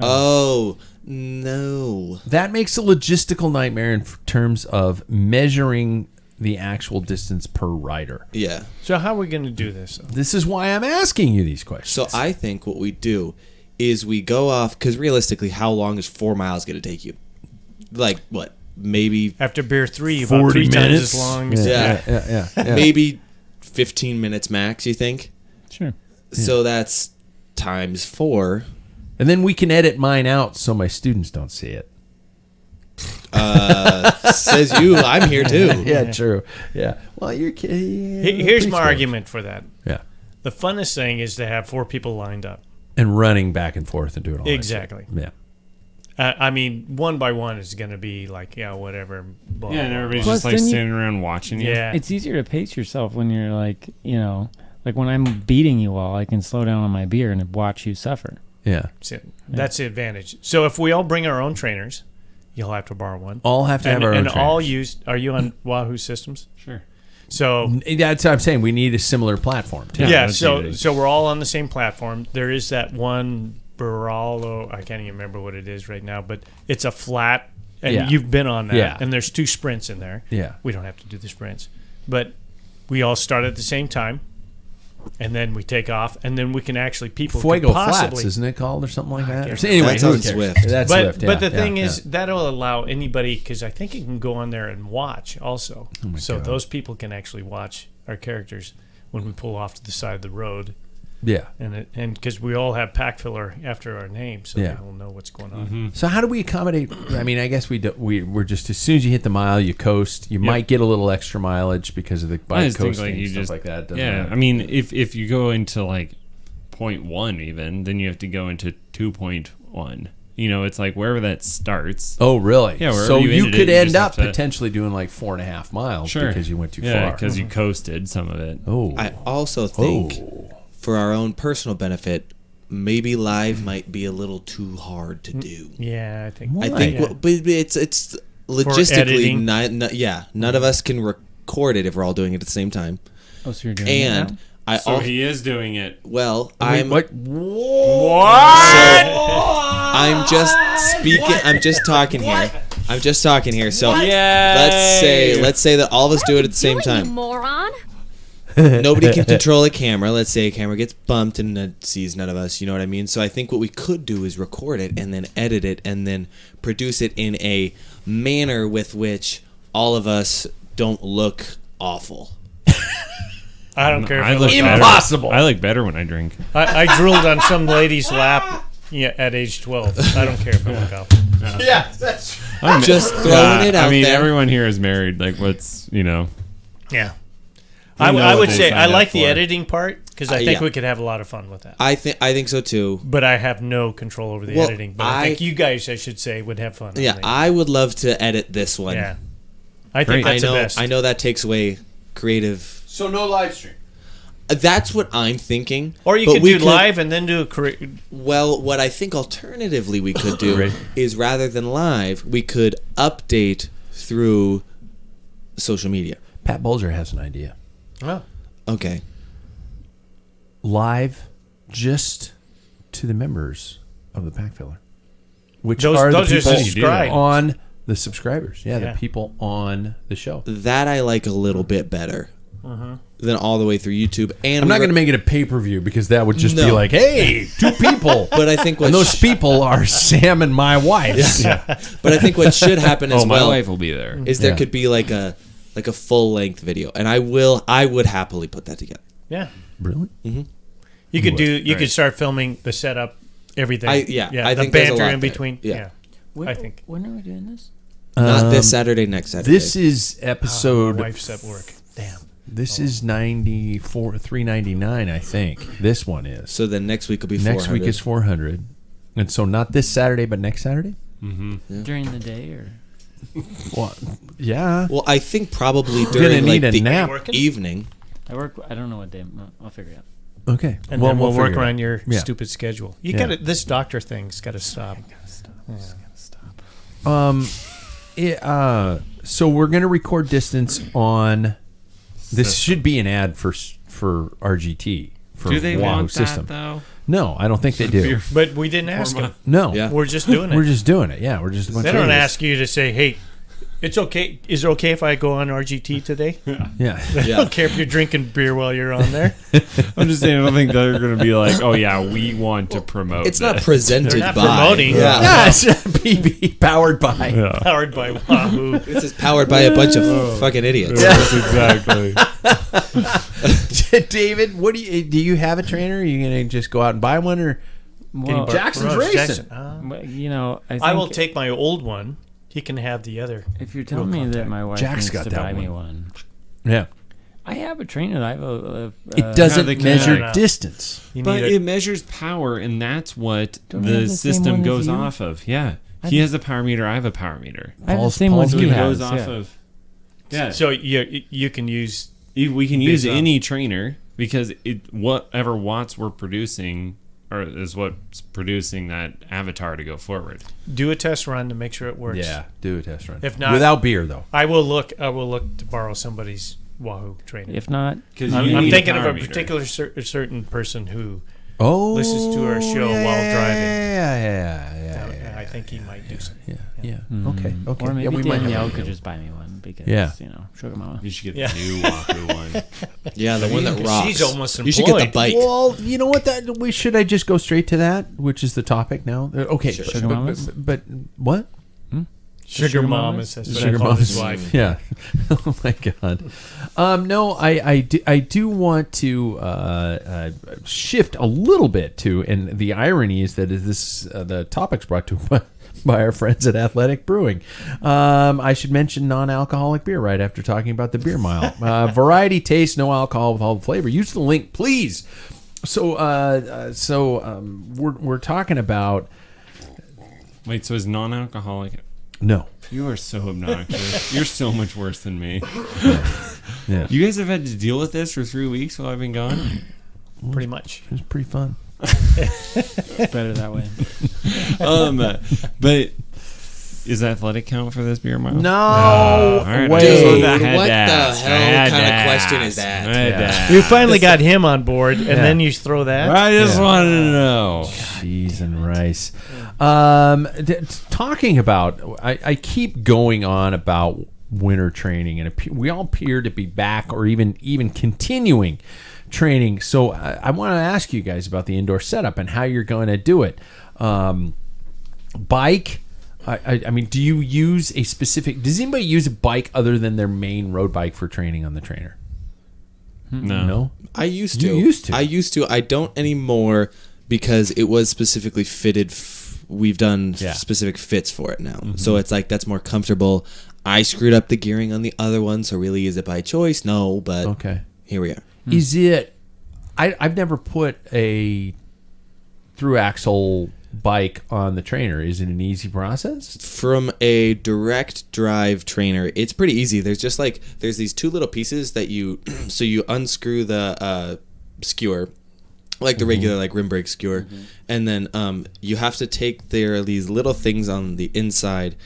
Oh, no. That makes a logistical nightmare in terms of measuring the actual distance per rider. Yeah. So how are we going to do this? This is why I'm asking you these questions. So I think what we do is we go off, because realistically, how long is 4 miles going to take you? Like, what? Maybe After beer 3, about 3 times as long. As Yeah. yeah. maybe 15 minutes max, you think? Sure. So that's times 4. And then we can edit mine out so my students don't see it. Says you, I'm here too. Yeah, true. Yeah. Well, you're kidding. Here's my argument for that. Yeah. The funnest thing is to have 4 people lined up. And running back and forth and doing all Exactly. that shit. Yeah. I mean, one by one is going to be like, yeah, whatever. Blah, Yeah, and blah, everybody's blah. just like then you- standing around watching you. Yeah. It's easier to pace yourself when you're like, like when I'm beating you all, I can slow down on my beer and watch you suffer. Yeah. That's the advantage. So if we all bring our own trainers, you'll have to borrow one. All have to have And, our own and all trainers. use. Are you on Wahoo systems? Sure. So That's what I'm saying. We need a similar platform. Too. yeah, that's so easy. so we're all on the same platform. There is that one Prologue. I can't even remember what it is right now, but it's a flat, and Yeah. you've been on that. Yeah. And there's 2 sprints in there. Yeah. We don't have to do the sprints, but we all start at the same time, and then we take off, and then we can actually people Fuego could possibly. Flats, isn't it called or something like that? can't Or, anyway, That's who on cares? Swift. That's But Swift. but the yeah, thing yeah, is yeah. that'll allow anybody, because I think you can go on there and watch also. So God. those people can actually watch our characters when we pull off to the side of the road. Yeah. And because we all have pack filler after our name, so Yeah. they will know what's going on. So how do we accommodate? I mean, I guess we're just, as soon as you hit the mile, you coast. You might get a little extra mileage because of the I bike just think coasting like you and stuff just like that. Doesn't yeah. matter. I mean, if you go into like 0.1 even, then you have to go into 2.1. It's like wherever that starts. Oh, really? Yeah, wherever so you you ended could it, you end just up have to- potentially doing like 4.5 miles Sure. because you went too Yeah, far. because you coasted some of it. Oh, I also think, for our own personal benefit, maybe live might be a little too hard to do. Yeah, I think. I think, yeah. but it's logistically, editing. none of us can record it if we're all doing it at the same time. Oh, so you're doing it now? And I So also, he is doing it. well, Wait, I'm what? I'm just speaking. I'm just talking here. I'm just talking here. So Yeah. let's say that all of us do it at the same You time. moron. Nobody can control a camera. Let's say a camera gets bumped and it sees none of us. You know what I mean? So I think what we could do is record it and then edit it and then produce it in a manner with which all of us don't look awful. I don't care if I look look better. Impossible. I look better when I drink. I drooled on some lady's lap at age 12. I don't care if I look off. Yeah, that's I'm Just throwing it out I mean, there. everyone here is married. Like, what's Yeah. We I know would what say they I signed like up the for. editing part because I think yeah. we could have a lot of fun with that. I think so too. But I have no control over the Well, editing. But I think you guys, I should say, would have fun. Yeah, on I would love to edit this one. yeah. I think Great. that's the best. I know that takes away creative. so no live stream. That's what I'm thinking. Or you but could we do live and then do a Well, what I think alternatively we could do is rather than live, we could update through social media. Pat Bulger has an idea. Oh. Okay. Live, just to the members of the Pack Filler, which Those are the are people subscribed. on the subscribers. Yeah, Yeah. the people on the show. That I like a little bit better than all the way through YouTube. And I'm not going to make it a pay-per-view because that would just be No. like, hey, 2 people. But I think what And those people are Sam and my wife. But I think what should happen as Oh, my well wife will be there. is there Yeah. could be like a full length video, and I would happily put that together. Yeah. Brilliant. You could You could start filming the setup, everything. I the think there's a banter lot in there. between. Yeah. I think. When are we doing this? Not this Saturday, next Saturday. This is episode. My wife's at work. Damn. This is 399, I think. This one is. So then next week will be 400. Next week is 400. And so not this Saturday, but next Saturday? Mm-hmm. During the day or? Well, yeah. Well, I think probably Gonna during need like a the nap. evening. I work. I don't know what day. I'll figure it out. Okay. And then we'll work figure it around out. your Yeah. stupid schedule. You Yeah. got to This doctor thing's got to stop. So we're going to record distance on. This should be an ad for RGT for Do they Wahoo want system. that though? No, I don't think they do. But we didn't ask him. No, Yeah. We're just doing it. we're just doing it. Yeah, we're just. a bunch They of don't idiots. ask you to say, "Hey, it's okay. Is it okay if I go on RGT today?" Yeah. They don't care if you're drinking beer while you're on there. I'm just saying, I don't think they're going to be like, oh yeah, we want to promote. It's not this. presented They're not by. promoting. Yeah. Yeah, it's PB powered by. Yeah. Powered by Wahoo. This is powered by a bunch of fucking idiots. Yes, exactly. David, what do you have a trainer? Are you going to just go out and buy one, or Well, Jackson's Ross racing? but, you know, I, think I will take my old one. He can have the other. If you're telling me that my wife Jack's needs got to that buy me one. one, Yeah, I have a trainer. I have a it doesn't they can- measure No. distance. You But need it measures power, and that's what Don't we have the the same system one as goes you? off of. Yeah. I He think- has a power meter. I have a power meter. I have the Paul's- same Paul's one So he it has. goes off Yeah. of. Yeah. So you can use. We can use Based on- any trainer because whatever watts we're producing is what's producing that avatar to go forward. Do a test run to make sure it works. Yeah, do a test run. If not- without beer though. I will look to borrow somebody's Wahoo trainer. If not, Because I'm thinking of a particular certain person who Oh, listens to our show while driving. Yeah. I think he might do something. Yeah. Okay. Okay. or maybe yeah, we might have Danielle a could deal. just buy me one because Yeah. sugar mama. You should get Yeah. the new Wahoo one. Yeah, the one that rocks. She's almost You should get the employed. bike. Well, you know what? Should I just go straight to that, which is the topic now? Okay. Sure. Sugar mamas? But what? Sugar mom mamas? is that's what I Sugar call his mama's wife. Yeah. Oh my God. No, I do want to shift a little bit to, and the irony is that the topic's brought to by our friends at Athletic Brewing. I should mention non-alcoholic beer right after talking about the beer mile. Variety, taste, no alcohol with all the flavor. Use the link, please. So we're talking about Wait, so is non-alcoholic? no. You are so obnoxious. You're so much worse than me. Yeah. You guys have had to deal with this for 3 weeks while I've been gone? Pretty much. It was pretty fun. Better that way. But is athletic count for this beer mile? No. All right, Wait. I just wanted to- I Dude, had what to the ask. I hell had kind to of question ask. is that? I had to Yeah. ask. You finally got him on board, and then you throw that. I just Yeah. wanted to know. Cheese and rice. Talking about, I keep going on about winter training, and we all appear to be back or even continuing training. So I want to ask you guys about the indoor setup and how you're going to do it. Bike. I mean, do you use a specific? Does anybody use a bike other than their main road bike for training on the trainer? No. No. I used to. You used to. I used to. I don't anymore because it was specifically fitted. We've done Yeah. specific fits for it now. So it's like that's more comfortable. I screwed up the gearing on the other one, so really is it by choice? No, but Okay. here we are. Is it? I've never put a through axle bike on the trainer. Is it an easy process? From a direct drive trainer, it's pretty easy. There's just like there's these two little pieces that you so you unscrew the skewer, like the regular like rim brake skewer, and then you have to take these little things on the inside.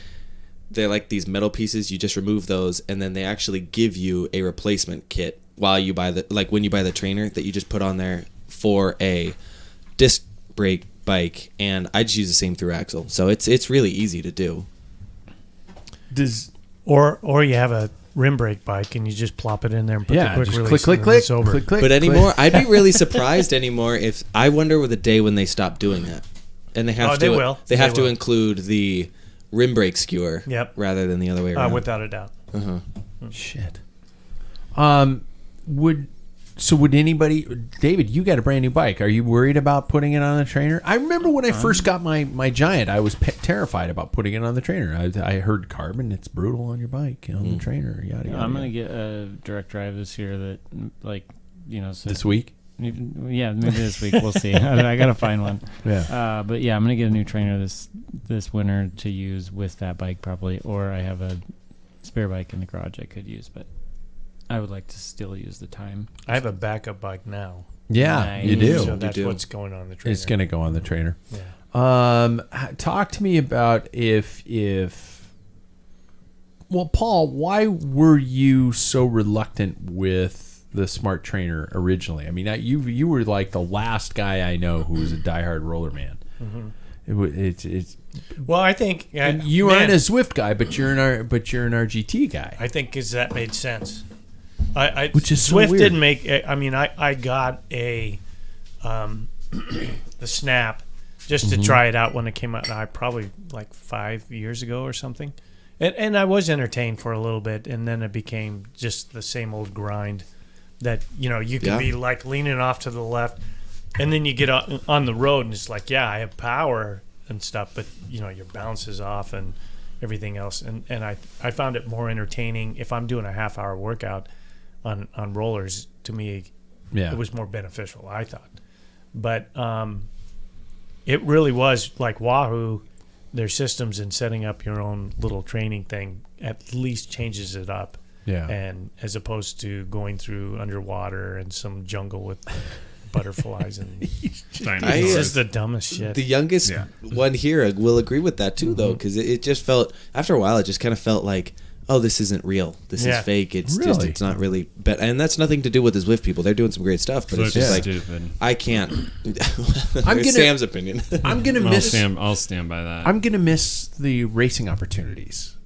They're like these metal pieces. You just remove those, and then they actually give you a replacement kit while you buy when you buy the trainer that you just put on there for a disc brake bike. And I just use the same through axle, so it's really easy to do. Or you have a rim brake bike and you just plop it in there and put the quick just release. click, and then click, it's over. click, click. But anymore, click. I'd be really surprised anymore if I wonder with the day when they stop doing that, and they have Oh, to they will. they have They to will. include the rim brake skewer, Yep. rather than the other way around. Without a doubt. Shit. Would So would anybody, David? You got a brand new bike. Are you worried about putting it on the trainer? I remember when I first got my Giant, I was terrified about putting it on the trainer. I heard carbon; it's brutal on your bike, on the trainer. Yada yada. I'm gonna get a direct drive this year that, like, so this week. Yeah, maybe this week. We'll see. I gotta find one. Yeah. But yeah, I'm gonna get a new trainer this winter to use with that bike probably, or I have a spare bike in the garage I could use, but I would like to still use the time. I have a backup bike now. Yeah, Nice. you do. So that's what's going on the trainer. It's going to go on the trainer. Yeah. Talk to me about if well, Paul, why were you so reluctant with the Smart Trainer originally? I mean, you were like the last guy I know who was a diehard roller man. It's Well, I think and you aren't a Zwift guy, but you're an RGT guy. I think because that made sense. Which is so Zwift weird. didn't make. I mean, I got a the Snap just to try it out when it came out. I probably like 5 years ago or something, and I was entertained for a little bit, and then it became just the same old grind. That you can be like leaning off to the left, and then you get on the road, and it's like, yeah, I have power and stuff, but your balance is off and everything else. And I found it more entertaining if I'm doing a half-hour workout on rollers. To me, it was more beneficial, I thought. But it really was like Wahoo, their systems in setting up your own little training thing at least changes it up. Yeah. And as opposed to going through underwater and some jungle with butterflies and it's just the dumbest shit. The youngest one here will agree with that too, though, because it just felt, after a while, it just kind of felt like, oh, this isn't real. This is fake. It's just, it's not really. But and that's nothing to do with the Zwift people. They're doing some great stuff, but it's just like stupid. I can't. I'm Sam's opinion. I'm gonna miss. I'll stand by that. I'm gonna miss the racing opportunities.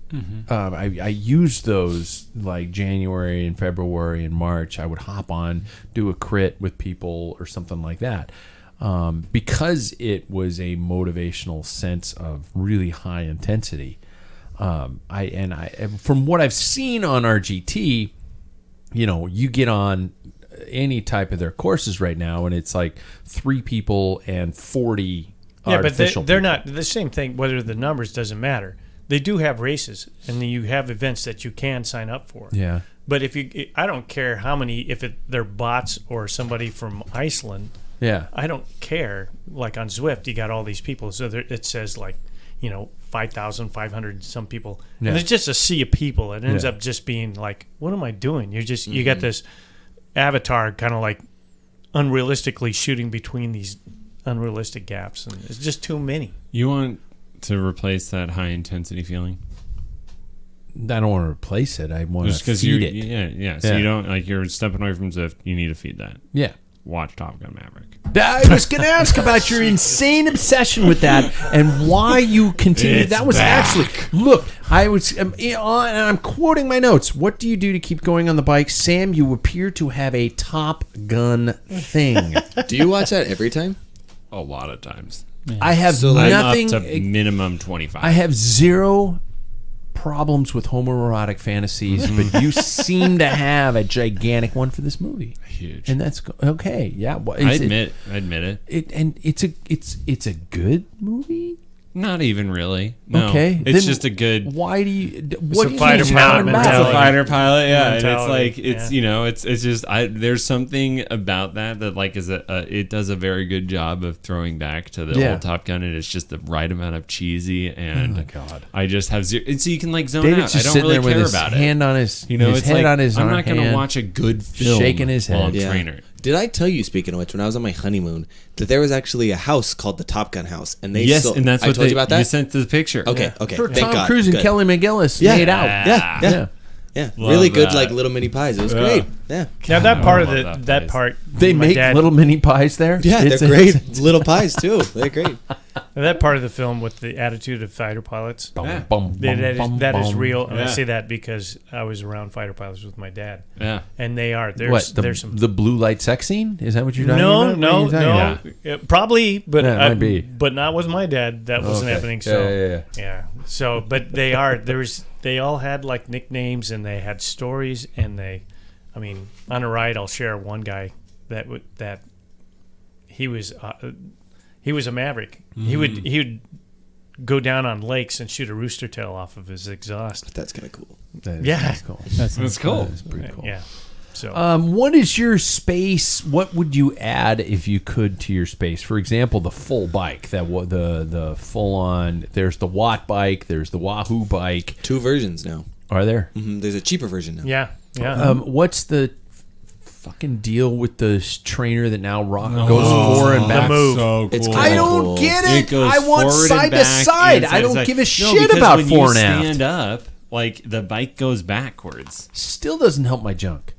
I used those like January and February and March. I would hop on, do a crit with people or something like that, because it was a motivational sense of really high intensity. From what I've seen on RGT, you get on any type of their courses right now, and it's like 3 people and 40 artificial but they're people. not the same thing. Whether the numbers doesn't matter. They do have races, and then you have events that you can sign up for. Yeah. But I don't care how many, if they're bots or somebody from Iceland. Yeah. I don't care. Like on Zwift, you got all these people, so it says like, 5,500 some people, Yeah. and it's just a sea of people. It ends up just being like, what am I doing? You got this avatar kind of like unrealistically shooting between these unrealistic gaps, and it's just too many. You want to replace that high intensity feeling? I don't want to replace it. I want Just to because feed it. Yeah. So you don't, like, you're stepping away from Zwift. You need to feed that. Yeah. Watch Top Gun Maverick. I was going to ask about your insane obsession with that and why you continue. It's That was back. actually, look, I was, and I'm quoting my notes. What do you do to keep going on the bike? Sam, you appear to have a Top Gun thing. Do you watch that every time? A lot of times. I have So, like, nothing. I'm up to minimum 25. I have zero problems with homoerotic fantasies, but you seem to have a gigantic one for this movie. Huge. And that's okay. Yeah, well, I admit it. And it's a good movie. Not even really. No. Okay, It's then just a good. Why do you? What do you fighter think pilot about It's that? a mentality. fighter pilot, yeah. And it's Mentality, like it's yeah. it's just there's something about that like is it does a very good job of throwing back to the old Top Gun, and it's just the right amount of cheesy. And Oh my God. I just have zero. And so you can like zone David's out. I just don't sitting really there with care his about hand it. on his, It's head like on his I'm arm, not going to hand, watch a good film shaking his while head. I'm Yeah. trainer. Did I tell you, speaking of which, when I was on my honeymoon, that there was actually a house called the Top Gun House, and they Yes, sold, and that's I what told you about that. You sent the picture. Okay, okay. For Thank Tom God. Cruise and Good. Kelly McGillis Yeah. made out. Yeah. Love Really good, that. like little mini pies. It was Yeah. great. Yeah. Now that I part of love that that place. part, They my make dad- little mini pies there. Yeah, It's they're great. Little pies too. They're great. that part of the film with the attitude of fighter pilots. Yeah. That is real, and I Yeah. say that because I was around fighter pilots with my dad, Yeah. and they are. What There's some. the blue light sex scene? Is that what you're talking No, about? What are you talking about? probably, but Yeah, it might be. but not with my dad. That wasn't Okay. happening. So Yeah. So, but they are. They all had like nicknames, and they had stories, and they I mean, on a ride, I'll share one guy that he was a maverick. He would go down on lakes and shoot a rooster tail off of his exhaust. That's kind of cool. That's cool. That's cool. That's pretty cool. Yeah. So, what is your space? What would you add if you could to your space? For example, the full bike, the full on. There's the Watt bike. There's the Wahoo bike. 2 versions now. Are there? Mm-hmm. There's a cheaper version now. yeah. What's the fucking deal with the trainer that now goes forward and back? The move. So cool. It's I don't cool. get It it. goes I want forward side and to back side. and I don't side. give a No, shit because about when fore and you aft. stand up, like the bike goes backwards. Still doesn't help my junk.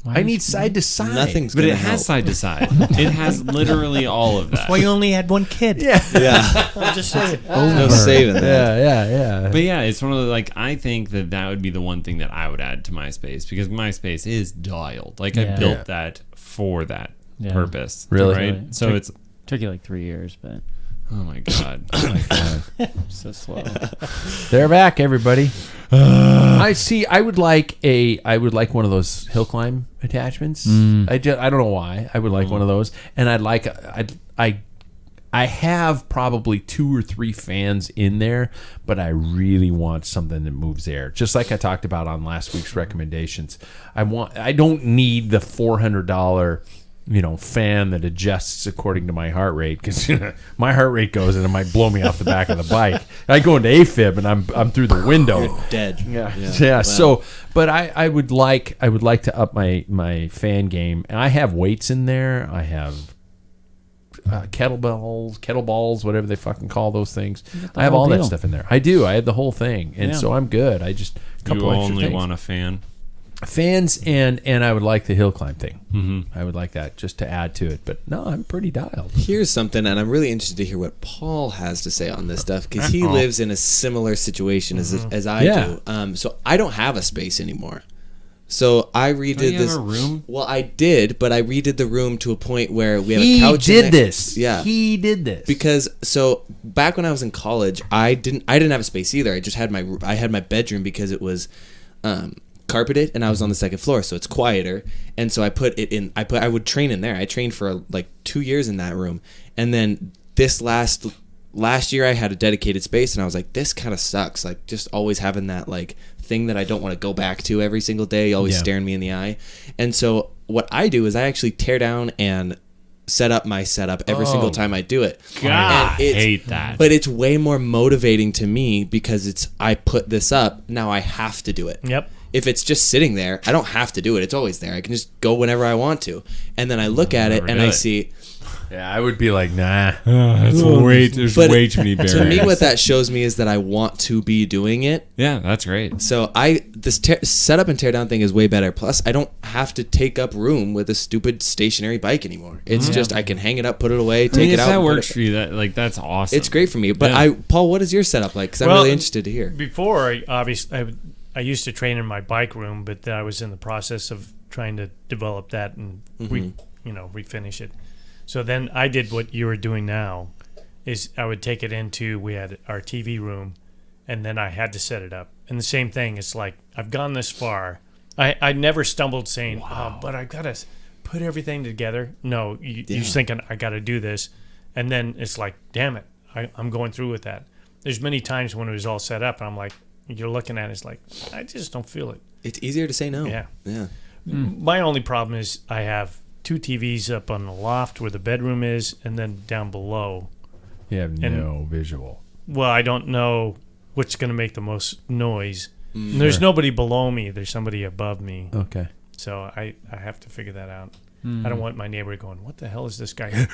I need side to side. Nothing's But gonna it has help. side to side. It has literally all of that. Well, you only had one kid. Yeah. Yeah. I'm just saying. No saving that. Yeah. But yeah, it's one of the, like, I think that would be the one thing that I would add to MySpace, because MySpace is dialed. Like, I Yeah. built Yeah. that for that Yeah. purpose. Really? Right? Really. So it's, Took you like 3 years, but oh my God. so slow. They're back, everybody. I see. I would like one of those hill climb attachments. I don't know why. I would like one of those, and I have probably 2 or 3 fans in there, but I really want something that moves air. Just like I talked about on last week's recommendations. I don't need the $400 fan that adjusts according to my heart rate, because my heart rate goes and it might blow me off the back of the bike. I go into AFib and I'm through the window. Dead. Yeah. Wow. So, but I would like to up my fan game. I have weights in there. I have kettleballs, whatever they fucking call those things. I have whole all that deal. stuff in there. I do. I have the whole thing, and so I'm good. I just a couple You extra only things. want a fan. Fans and I would like the hill climb thing. Mm-hmm. I would like that just to add to it. But no, I'm pretty dialed. Here's something, and I'm really interested to hear what Paul has to say on this stuff, because he lives in a similar situation as I do. So I don't have a space anymore. So I redid Don't you this. have a room? Well, I did, but I redid the room to a point where we have He a couch. did in there. this. Yeah. He did this. Because so back when I was in college, I didn't have a space either. I just had my bedroom because it was carpeted, and I was on the second floor, so it's quieter. And so I put it in. I would train in there. I trained for like 2 years in that room, and then this last year I had a dedicated space, and I was like, this kind of sucks. Like just always having that like thing that I don't want to go back to every single day, always staring me in the eye. And so what I do is I actually tear down and set up my setup every single time I do it. God, I hate that. But it's way more motivating to me because I put this up, now I have to do it. Yep. If it's just sitting there, I don't have to do it. It's always there. I can just go whenever I want to. And then I look at it and I see... Yeah, I would be like, nah. There's way too many barriers. To me, what that shows me is that I want to be doing it. Yeah, that's great. So this set up and tear down thing is way better. Plus, I don't have to take up room with a stupid stationary bike anymore. It's just I can hang it up, put it away, take it out. If that and put works it- for you, that's awesome. It's great for me. But Yeah. Paul, what is your setup like? Because I'm really interested to hear. Before, I used to train in my bike room, but I was in the process of trying to develop that and refinish it. So then I did what you were doing now, is I would take it we had our TV room, and then I had to set it up. And the same thing, it's like, I've gone this far. I never stumbled saying, but I got to put everything together. No, you're thinking, I got to do this. And then it's like, damn it, I'm going through with that. There's many times when it was all set up, and I'm like, you're looking at it, it's like, I just don't feel it. It's easier to say no. Yeah. My only problem is I have 2 TVs up on the loft where the bedroom is, and then down below. You have no visual. Well, I don't know what's going to make the most noise. There's nobody below me. There's somebody above me. Okay. So I have to figure that out. I don't want my neighbor going, what the hell is this guy?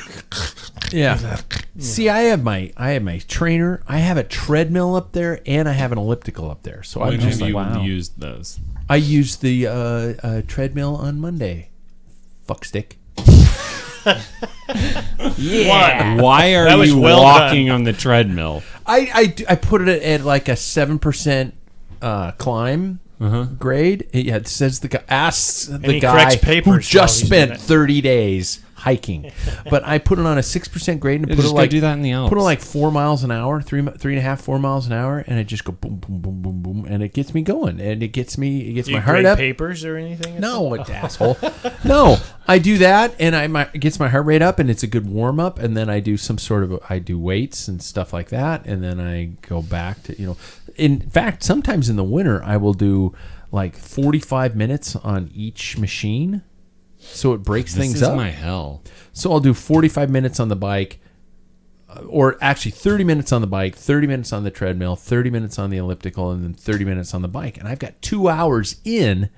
Yeah. See, I have my trainer. I have a treadmill up there, and I have an elliptical up there. So I'm When just have like, you used those? I used the treadmill on Monday. Fuckstick. Yeah. Why are That was you well walking on the treadmill? I put it at like a 7% climb grade. Yeah, it says the guy asks the he guy corrects who papers while just he's spent doing it. 30 days hiking. But I put it on a 6% grade and put Just it go like do that in the Alps. Put it like 4 miles an hour, 3.5, 4 miles an hour, and it just go boom, boom, boom, boom, boom, and it gets me going, and it gets Do my you heart grade up. papers or anything? No, asshole. No, I do that, and it gets my heart rate up, and it's a good warm up, and then I do I do weights and stuff like that, and then I go back to In fact, sometimes in the winter I will do like 45 minutes on each machine, so it breaks things up. This is my hell. So I'll do 45 minutes on the bike, or actually 30 minutes on the bike, 30 minutes on the treadmill, 30 minutes on the elliptical, and then 30 minutes on the bike. And I've got 2 hours in,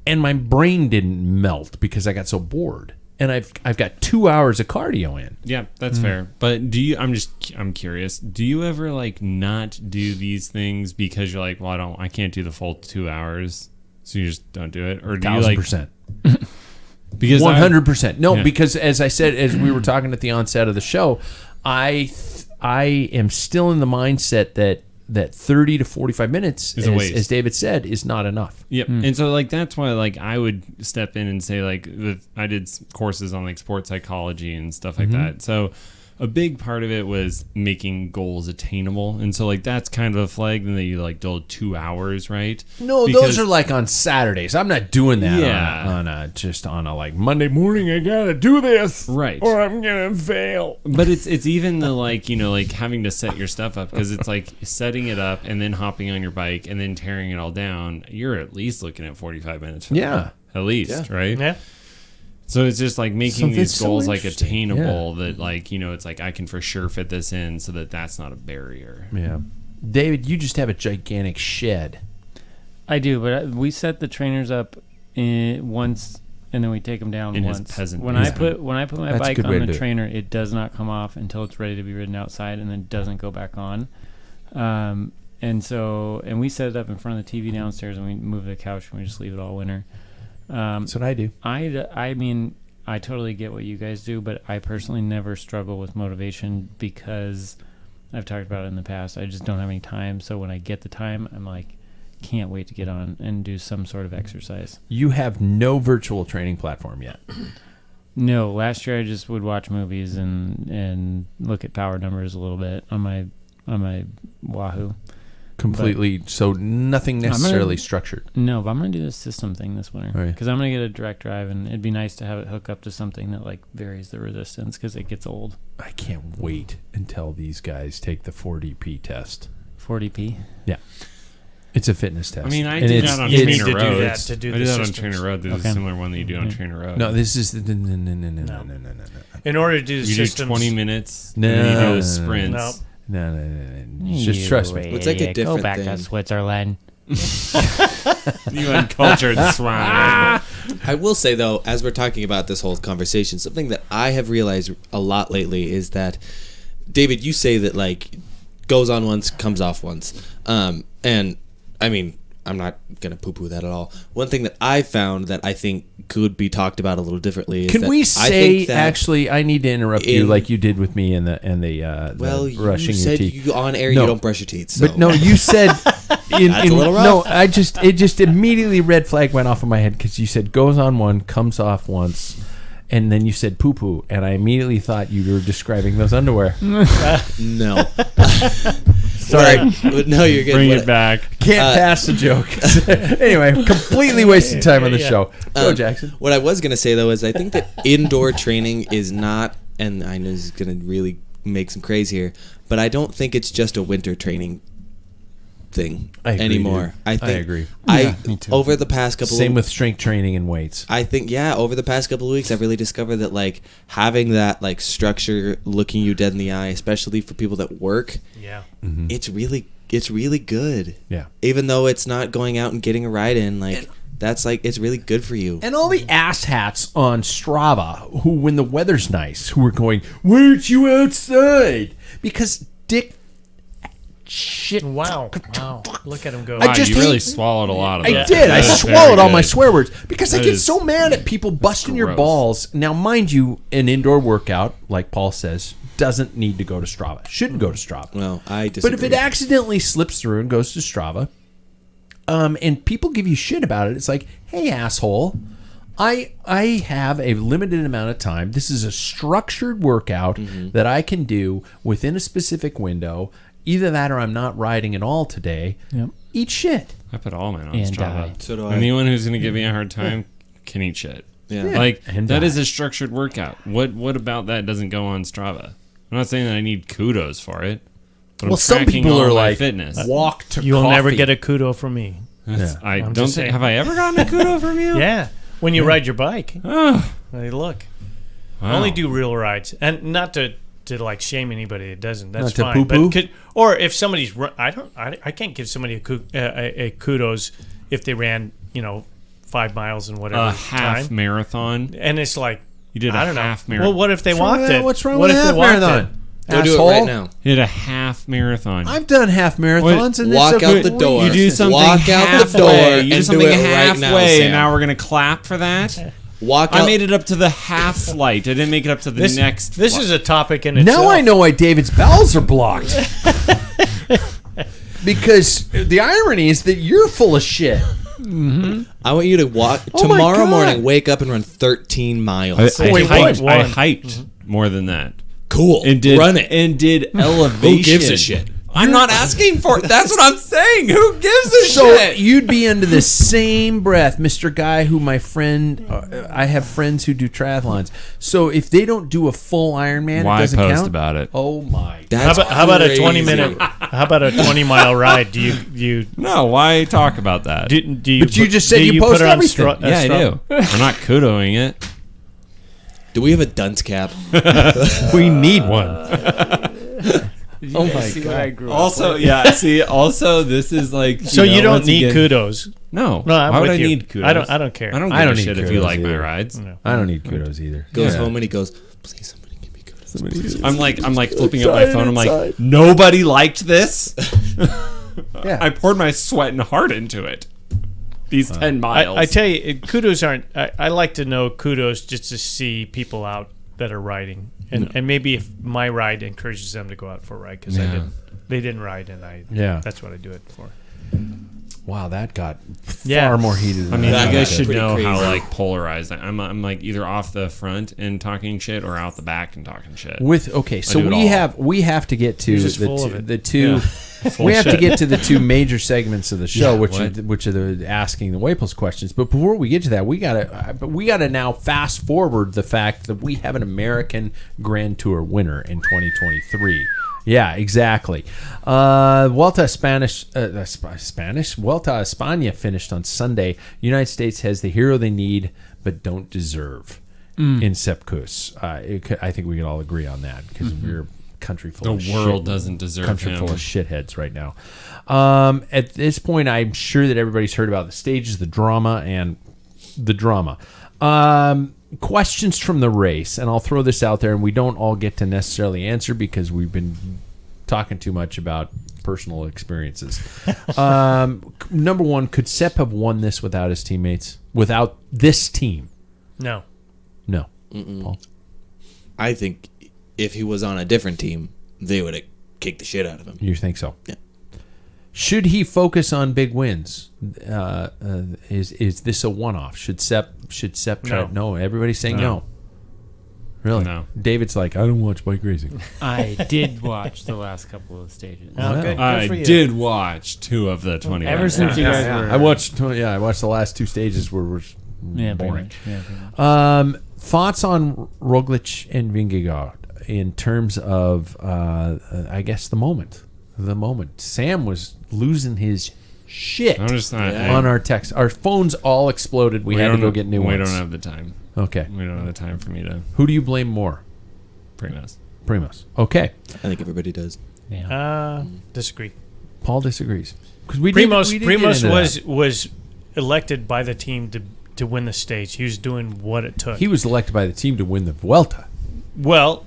and my brain didn't melt because I got so bored. And I've got 2 hours of cardio in. Yeah, that's fair. But I'm curious. Do you ever like not do these things because you're like, well, I can't do the full 2 hours, so you just don't do it, or do you like 1,000%. because 100%. No, Yeah. because as I said, as we were talking at the onset of the show, I am still in the mindset that 30 to 45 minutes, Is a waste. as David said, is not enough. Yep. And so like that's why like I would step in and say like I did courses on like sports psychology and stuff like that. So a big part of it was making goals attainable, and so like that's kind of a flag. Then that you like do 2 hours, right? No, Because- those are like on Saturdays. I'm not doing that Yeah. on a like Monday morning. I gotta do this, Right. Or I'm gonna fail. But it's even the like like having to set your stuff up, because it's like setting it up and then hopping on your bike and then tearing it all down. You're at least looking at 45 minutes. For Yeah. that, at least, right? Yeah. So it's just like making So these that's so goals like interesting. attainable, that like it's like I can for sure fit this in, so that's not a barrier. Yeah, David, you just have a gigantic shed. I do, but we set the trainers up once, and then we take them down In his once. peasant When I basement. put my That's a bike good way on to the do it. trainer, it does not come off until it's ready to be ridden outside, and then doesn't go back on. And we set it up in front of the TV downstairs, and we move the couch, and we just leave it all winter. That's what I do. I mean, I totally get what you guys do, but I personally never struggle with motivation because I've talked about it in the past. I just don't have any time. So when I get the time, I'm like, can't wait to get on and do some sort of exercise. You have no virtual training platform yet. No, last year I just would watch movies and look at power numbers a little bit on my Wahoo. Completely. So nothing necessarily structured. No, but I'm going to do this system thing this winter Right. because I'm going to get a direct drive, and it'd be nice to have it hook up to something that like varies the resistance because it gets old. I can't wait until these guys take the 4DP test. 40p. Yeah. It's a fitness test. I mean, I And did it's- that on you it's- need Trainer to do Road. that to do I the did that on systems. Trainer Road. There's Okay. a similar one that you do on Trainer Road. No, this is no. In order to do the you systems, do 20 minutes. No. And then you do the sprints. No. No. Just trust me. It's like a different Go back to thing. Switzerland. You uncultured swine. I will say though, as we're talking about this whole conversation, something that I have realized a lot lately is that, David, you say that like goes on once, comes off once, and I mean, I'm not gonna poo-poo that at all. One thing that I found that I think could be talked about a little differently is Can that we I say think that, actually? I need to interrupt you in- like you did with me in the well, the you brushing your said teeth. you on air No. you don't brush your teeth, so. But no, you said That's a little rough. no. It just immediately red flag went off in my head because you said goes on one, comes off once, and then you said poo poo, and I immediately thought you were describing those underwear. No. Sorry. But no, you're good. Bring What- it back. Can't pass the joke. Anyway, completely wasted time on the Yeah. show. Go, Jackson. What I was going to say, though, is I think that indoor training is not, and I know this is going to really make some craze here, but I don't think it's just a winter training thing I agree, anymore. dude. I think I agree. Yeah, me too. over the past couple Same of, with strength training and weights. I think over the past couple of weeks I've really discovered that like having that like structure looking you dead in the eye, especially for people that work, yeah. it's really good. Yeah. Even though it's not going out and getting a ride in, like that's like it's really good for you. And all the asshats on Strava who, when the weather's nice, who are going, "Why aren't you outside?" Because Dick shit. Wow. Look at him go. I Wow, just you really hate- swallowed a lot of I that. did. I That is swallowed very all my good. swear words because I That get is so mad at people busting your gross. balls. Now, mind you, an indoor workout, like Paul says, doesn't need to go to Strava. Shouldn't go to Strava. Well, I disagree. But if it accidentally slips through and goes to Strava, and people give you shit about it, it's like, hey, asshole, I have a limited amount of time. This is a structured workout that I can do within a specific window. Either that or I'm not riding at all today. Yep. Eat shit. I put all mine on And Strava. So do I. Anyone who's going to give me a hard time can eat shit. Yeah. Like, And that die. is a structured workout. What about that doesn't go on Strava? I'm not saying that I need kudos for it. But Well, I'm some tracking people all are my like, fitness. walk to You'll coffee. never get a kudo from me. I I'm don't just think. saying. Have I ever gotten a kudo from you? Yeah, when you ride your bike. Oh, Hey, look. wow. Only do real rides, and not to like shame anybody that doesn't. That's Not to fine. poo-poo? But or if somebody's I can't give somebody a kudos if they ran 5 miles in whatever a half time, marathon. and it's like You did a I don't half know. marathon. Well, what if they What's wrong walked with it? that? What's wrong what with if a half they walked marathon? Go do it Asshole. right now. You did a half marathon. I've done half marathons, and Walk it's out the door. You do something Walk out halfway. the door You and do do something it right halfway, now, Sam. and now we're gonna clap for that. Walk I out. made it up to the half flight. I didn't make it up to the This next. This flight. is a topic in itself. Now I know why David's bowels are blocked. Because the irony is that you're full of shit. I want you to walk Oh my tomorrow God. morning. Wake up and run 13 miles. I Wait, hiked, what? I hiked more than that. Cool. And did Run it. and did elevation. Who gives a shit? I'm not asking for it. That's what I'm saying. Who gives a So shit? you'd be under the same breath, Mr. Guy, who my friend, I have friends who do triathlons. So if they don't do a full Ironman, Why it doesn't post count. about it? Oh my! How That's about a crazy. 20-minute? How about a 20-mile ride? Do you No, why talk about that? do you? But you just said do you put post it on everything. yeah, I do. I'm not kudoing it. Do we have a dunce cap? We need one. Oh my God! Also, yeah. See, also, this is like. So you don't once need get- kudos. No. No, I'm Why would with I you. need kudos? I don't care. I don't give I don't a need shit if you kudos like my either. rides. No. I don't need kudos either. Goes Yeah. home and he goes, please, somebody give me kudos. Please. I'm like flipping up my phone. I'm like, nobody liked this. Yeah. I poured my sweat and heart into it. These 10 miles. I tell you, kudos aren't. I like to know kudos just to see people out that are riding, and maybe if my ride encourages them to go out for a ride because Yeah. they didn't ride, and Yeah. that's what I do it for. Wow, that got Yeah. far more heated. I Than mean, That you got guys should pretty know how crazy. like polarized I'm like either off the front and talking shit or out the back and talking shit. With okay, so do it all. we have to get to You're just the full of two, it. the two Full we of have to shit. get to the two major segments of the show, Yeah, which are the asking the Waples questions. But before we get to that, we gotta now fast forward the fact that we have an American Grand Tour winner in 2023. Yeah, exactly. Vuelta España finished on Sunday. United States has the hero they need but don't deserve in Sepp Kuss. I think we can all agree on that because we're a country full of The world shit. doesn't deserve Country him. full of shitheads right now. At this point, I'm sure that everybody's heard about the stages, the drama, and the drama. Questions from the race, and I'll throw this out there, and we don't all get to necessarily answer because we've been talking too much about personal experiences. Number one, could Sepp have won this without his teammates? Without this team? No, No. Paul? I think if he was on a different team, they would have kicked the shit out of him. You think so? Yeah. Should he focus on big wins? Is this a one-off? Should Sepp try? No. No. Everybody's saying no. No. Really? No. David's like, I don't watch bike racing. I did watch the last couple of stages. Oh, Wow. good I for you. did watch 2 of the 20. Ever laps. since you guys were, I watched the last 2 stages where we're yeah, pretty boring. much. Yeah, pretty much. Thoughts on Roglic and Vingegaard in terms of, I guess, the moment. The moment. Sam was losing his shit I'm just not. on our text. Our phones all exploded. We had to go get new ones. We don't have the time. Okay. We don't have the time for me to Who do you blame more? bring us. Primos. Okay. I think everybody does. Yeah. disagree. Paul disagrees. Because we Primos did get Primos into that. was elected by the team to win the stage. He was doing what it took. He was elected by the team to win the Vuelta. Well,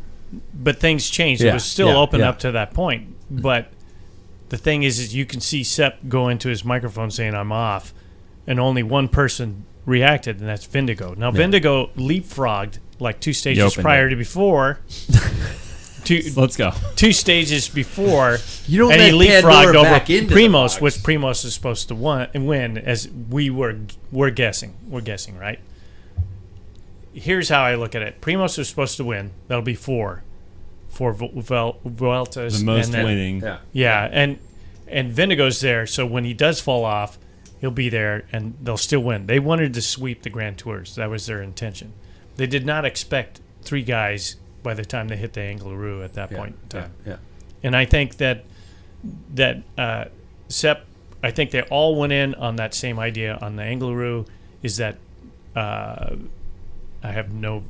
but things changed. Yeah, It was still yeah, open yeah. up to that point. But the thing is you can see Sepp go into his microphone saying, I'm off, and only one person reacted, and that's Vindigo. Now, Vindigo leapfrogged like 2 stages opened prior it. to before. Let's go. 2 stages before, You don't and he let Pandora leapfrogged over back into the Primos, box. which Primos is supposed to win, as we're guessing. We're guessing, right? here's how I look at it. Primoz is supposed to win. That'll be four Vueltas. The most and then, winning. Yeah, and Vindigo's there, so when he does fall off, he'll be there, and they'll still win. They wanted to sweep the Grand Tours. That was their intention. They did not expect 3 guys by the time they hit the Angliru at that point in time. Yeah. And I think that Sepp, I think they all went in on that same idea on the Angliru, is that I have no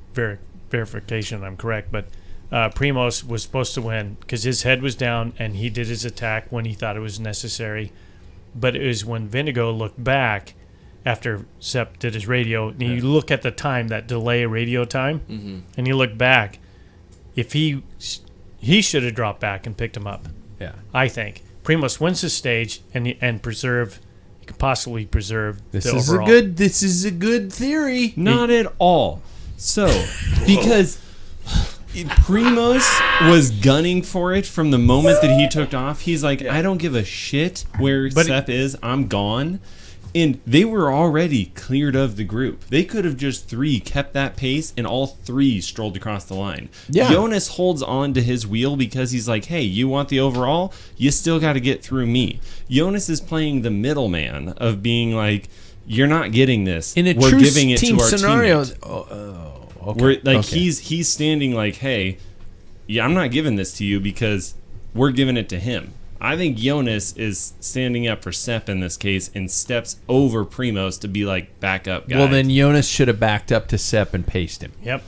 verification I'm correct, but Primoz was supposed to win because his head was down and he did his attack when he thought it was necessary. But it was when Vindigo looked back after Sepp did his radio, and you look at the time, that delay radio time, and you look back, if he should have dropped back and picked him up. Yeah. I think. Primoz wins the stage and could possibly preserve This the is overall. This is a good theory. Not at all. So, because Primoz was gunning for it from the moment that he took off. He's like, I don't give a shit where Sepp is. I'm gone. And they were already cleared of the group. They could have just 3 kept that pace, and all 3 strolled across the line. Yeah. Jonas holds on to his wheel because he's like, hey, you want the overall? You still got to get through me. Jonas is playing the middleman of being like, you're not getting this. In a We're true giving it team to our scenario, teammate. okay. We're like Okay. he's standing like, hey, yeah, I'm not giving this to you because we're giving it to him. I think Jonas is standing up for Sepp in this case and steps over Primoz to be like, back up, guys. Well, then Jonas should have backed up to Sepp and paced him. Yep.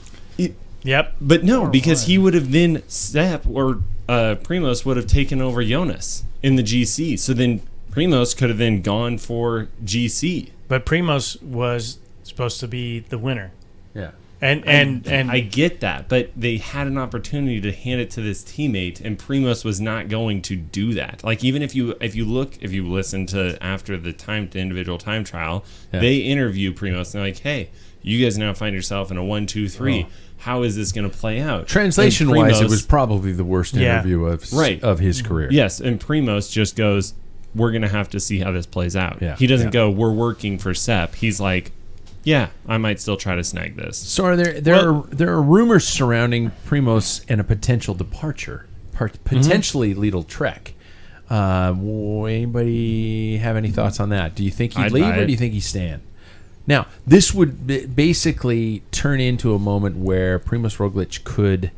But no, because he would have then Sepp or Primoz would have taken over Jonas in the GC. So then Primoz could have then gone for GC. But Primoz was supposed to be the winner. Yeah. And I get that, but they had an opportunity to hand it to this teammate, and Primoz was not going to do that. Like, even if you listen to after the individual time trial, they interview Primoz and they're like, hey, you guys now find yourself in a 1-2-3. Oh. How is this going to play out? Translation wise, it was probably the worst interview of his career. Yes, and Primoz just goes, we're going to have to see how this plays out. Yeah. He doesn't go, we're working for Sepp. He's like, yeah, I might still try to snag this. So are there are rumors surrounding Primoz and a potential departure, potentially Lidl Trek. Anybody have any thoughts on that? Do you think he'd leave or do you think he's staying? Now, this would basically turn into a moment where Primoz Roglic could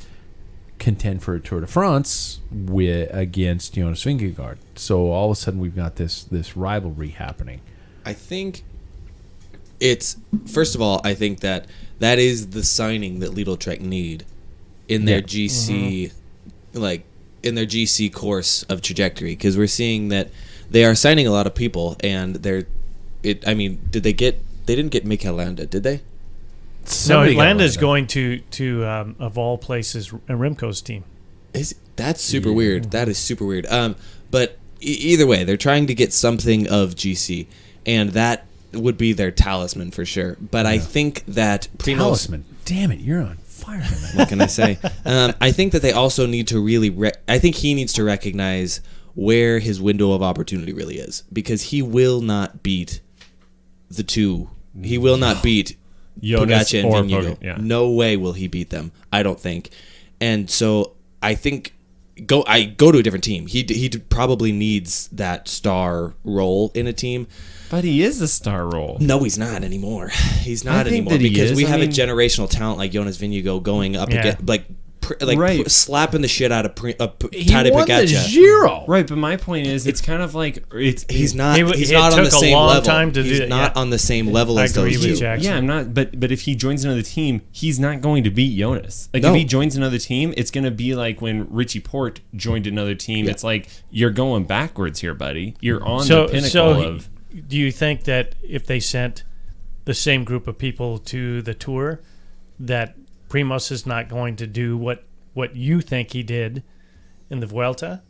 contend for a Tour de France against Jonas Vingegaard. So all of a sudden we've got this rivalry happening. I think it's, first of all, I think that is the signing that Lidl Trek need in their GC, like in their GC course of trajectory, because we're seeing that they are signing a lot of people, and they didn't get Mikel Landa, did they? No, Landa's going to of all places, Remco's team. That's super weird. That is super weird. But either way, they're trying to get something of GC, and that would be their talisman for sure. But I think that Primoz... Talisman. Damn it, you're on fire tonight. What can I say? I think that they also need to really... I think he needs to recognize where his window of opportunity really is, because he will not beat the two. He will not beat Jonas Pogacar and or Vingegaard. yeah. No way will he beat them, I don't think. And so I think go to a different team. He probably needs that star role in a team. But he is a star role. No, he's not anymore. He's not I think anymore that he because is. we I have mean, a generational talent like Jonas Vingegaard going up against slapping the shit out of He Tadej won the Pogacar. Giro. Right, but my point is, it's kind of like He's not. He's it not on took the a same long level. time to He's do it, not yeah. on the same level I as agree those with two. Jackson. yeah, I'm not. But if he joins another team, he's not going to beat Jonas. Like No. if he joins another team, it's going to be like when Richie Porte joined another team. Yeah. It's like you're going backwards here, buddy. You're on the pinnacle of. Do you think that if they sent the same group of people to the Tour, that Primoz is not going to do what you think he did in the Vuelta?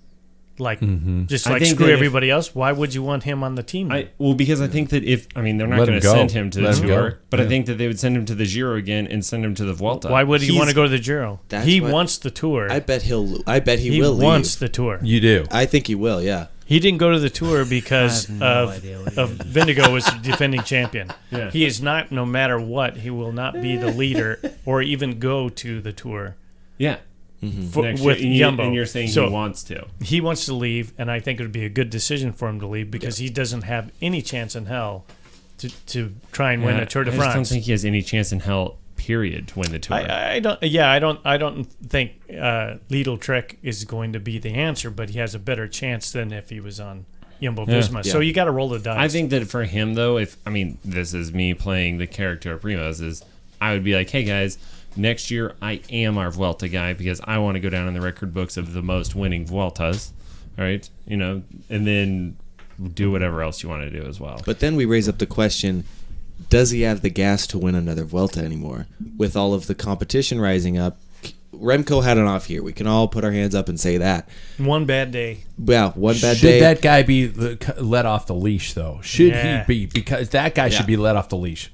Like, just I like think screw that if- everybody else? Why would you want him on the team? Because I think that they're not Let going him to go. send him to the Let him Tour, go. but I think that they would send him to the Giro again and send him to the Vuelta. Why would he He's- want to go to the Giro? That's He what- wants the Tour. I bet he he will wants leave. the Tour. You do. I think he will. Yeah. He didn't go to the tour because no idea what he of Vindigo was the defending champion. Yeah. He is not, no matter what, he will not be the leader or even go to the tour Yeah. with Jumbo. And you're saying So he wants to. he wants to leave, and I think it would be a good decision for him to leave because he doesn't have any chance in hell to try and win a Tour de I just don't France. think he has any chance in hell, period, to win the tour. I don't. Yeah, I don't think Lidl Trek is going to be the answer, but he has a better chance than if he was on Jumbo Visma. So you got to roll the dice. I think that for him, though, this is me playing the character of Primoz, is I would be like, hey, guys, next year I am our Vuelta guy because I want to go down in the record books of the most winning Vueltas, all right? And then do whatever else you want to do as well. But then we raise up the question, does he have the gas to win another Vuelta anymore? With all of the competition rising up, Remco had an off year. We can all put our hands up and say that. one bad day. Yeah, one bad Should day. that guy be let off the leash, though? Should Yeah. he be? Because that guy should be let off the leash.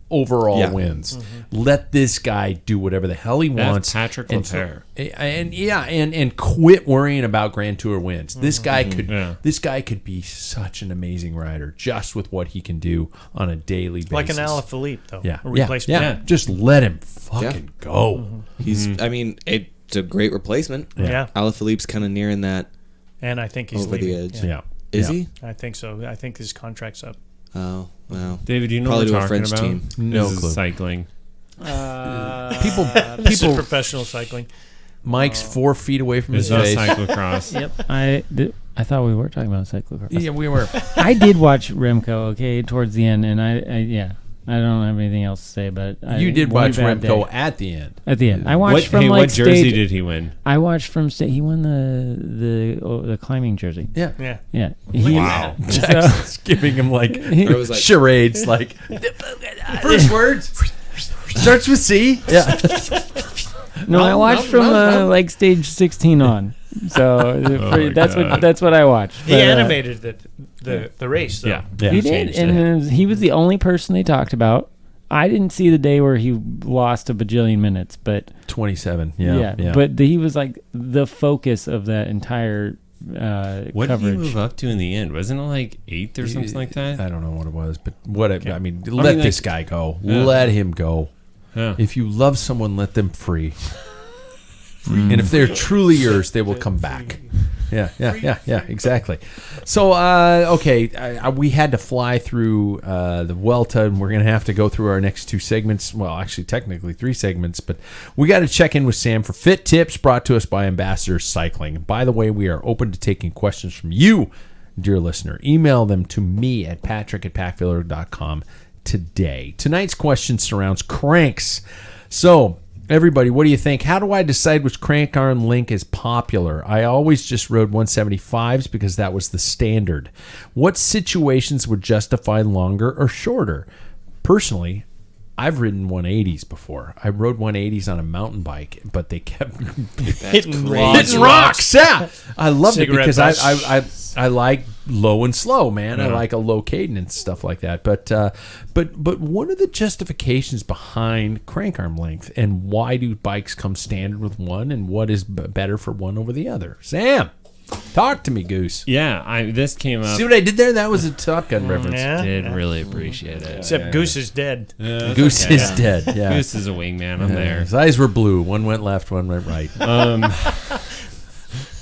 Overall Yeah. wins. Let this guy do whatever the hell he wants. Patrick and Leclerc. and quit worrying about Grand Tour wins. This guy could be such an amazing rider just with what he can do on a daily basis. Like an Alaphilippe, though. Yeah, A replacement. yeah. Just let him fucking go. He's. I mean, it's a great replacement. Yeah. Alaphilippe's kind of nearing that And I think he's over the leaving. edge. Yeah. Is Yeah. he? I think so. I think his contract's up. Oh, wow. David, do you know Probably what to we're a talking French about? team. No This is clue. cycling. This is professional cycling. Mike's 4 feet away from It's his not face. cyclocross. Yep. I thought we were talking about cyclocross. Yeah, we were. I did watch Remco, okay, towards the end, and I don't have anything else to say, but You did one watch bad Remco day. at the end. At the end. I watched from what jersey stage. did he win? I watched from stage. He won the climbing jersey. Yeah. Yeah. Yeah. Wow. Jackson's giving him like Or it was like, charades, like first words starts with C. Yeah. No, I watched from like stage 16 on. So that's what I watched. He But, animated the race, though. Yeah. He did, and he was the only person they talked about. I didn't see the day where he lost a bajillion minutes, but 27. Yeah. but he was like the focus of that entire What coverage. did he move up to in the end? Wasn't it like 8th or something like that? I don't know what it was, but I mean, let like- this guy go. Yeah. Let him go. Yeah. If you love someone, let them free. And if they're truly yours, they will come back. Yeah, exactly. So, we had to fly through the Vuelta, and we're going to have to go through our next 2 segments. Well, actually, technically 3 segments, but we got to check in with Sam for Fit Tips brought to us by Ambassador Cycling. By the way, we are open to taking questions from you, dear listener. Email them to me at patrick@packfiller.com today. Tonight's question surrounds cranks. So, everybody, what do you think? How do I decide which crank arm link is popular? I always just rode 175s because that was the standard. What situations would justify longer or shorter? Personally, I've ridden 180s before. I rode 180s on a mountain bike, but they kept Hitting rocks. Yeah, I loved it Cigarette because butts. I like low and slow, man. I like a low cadence and stuff like that. But what are the justifications behind crank arm length, and why do bikes come standard with one, and what is better for one over the other? Sam, talk to me, Goose. Yeah, this came up. See what I did there? That was a Top Gun reference. Yeah. Did really appreciate it. Except Goose is dead. Goose is dead. Yeah. Goose is a wingman. I'm there. His eyes were blue. One went left, one went right.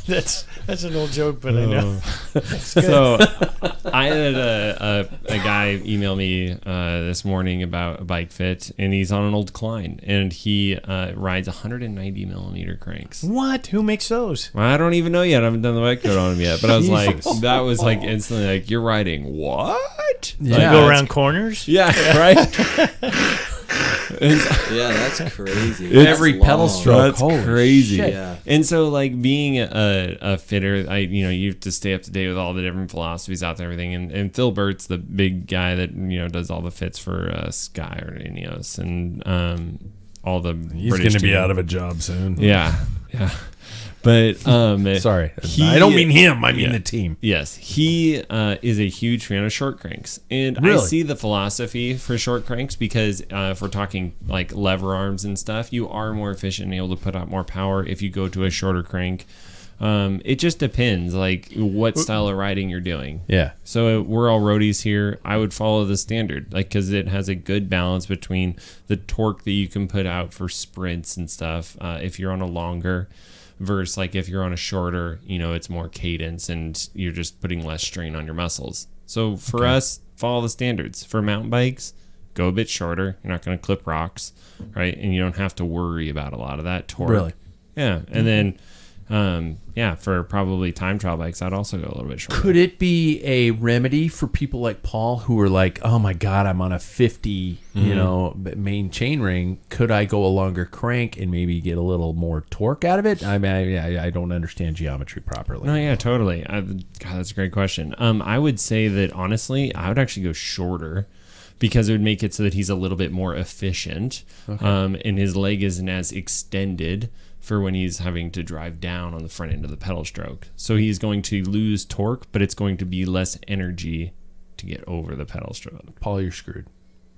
That's an old joke, but I know. So I had a guy email me this morning about a bike fit, and he's on an old Klein, and he rides 190 millimeter cranks. What? Who makes those? Well, I don't even know yet. I haven't done the bike code on him yet, but I was like, that was like instantly like, you're riding what? You Yeah. go around corners? Yeah, right. yeah, that's crazy. Every That's pedal long. stroke. That's Holy crazy. shit. Yeah. And so, like, being a fitter, you have to stay up to date with all the different philosophies out there, everything. And Phil Burt's the big guy that does all the fits for Sky or Ineos and all the. He's going to be out of a job soon. Yeah. But Sorry, I don't mean him. I mean the team. Yes, he is a huge fan of short cranks, and I Really? see the philosophy for short cranks because if we're talking like lever arms and stuff, you are more efficient and able to put out more power if you go to a shorter crank. It just depends, like what style of riding you're doing. Yeah. So we're all roadies here. I would follow the standard, like, because it has a good balance between the torque that you can put out for sprints and stuff. If you're on a longer versus like if you're on a shorter, it's more cadence and you're just putting less strain on your muscles. So for us, follow the standards. For mountain bikes, go a bit shorter. You're not going to clip rocks, right? And you don't have to worry about a lot of that torque. Really? Yeah. And then for probably time trial bikes, I'd also go a little bit shorter. Could it be a remedy for people like Paul who are like, oh my God, I'm on a 50, main chain ring. Could I go a longer crank and maybe get a little more torque out of it? I mean, I don't understand geometry properly. No, yeah, totally. God, that's a great question. I would say that honestly, I would actually go shorter because it would make it so that he's a little bit more efficient, and his leg isn't as extended for when he's having to drive down on the front end of the pedal stroke. So he's going to lose torque, but it's going to be less energy to get over the pedal stroke. Paul, you're screwed.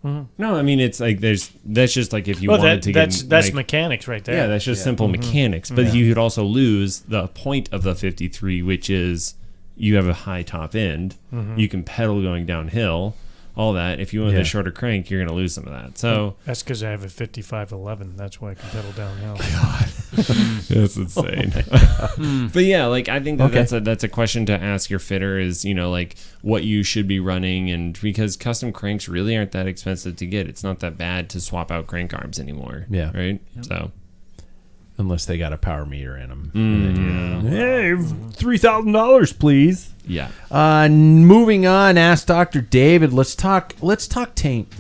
No, I mean, it's like that's just like if you wanted to that's like, mechanics right there. Yeah, that's just simple mechanics. But you could also lose the point of the 53, which is you have a high top end. You can pedal going downhill. All that. If you want the shorter crank, you're going to lose some of that. So that's because I have a 5511. That's why I can pedal downhill. God, that's insane. But yeah, like I think that's a question to ask your fitter is like what you should be running, and because custom cranks really aren't that expensive to get. It's not that bad to swap out crank arms anymore. Yeah. Right. Yep. So. Unless they got a power meter in them. Hey, $3,000, please. Yeah. Moving on, ask Dr. David. Let's talk taint.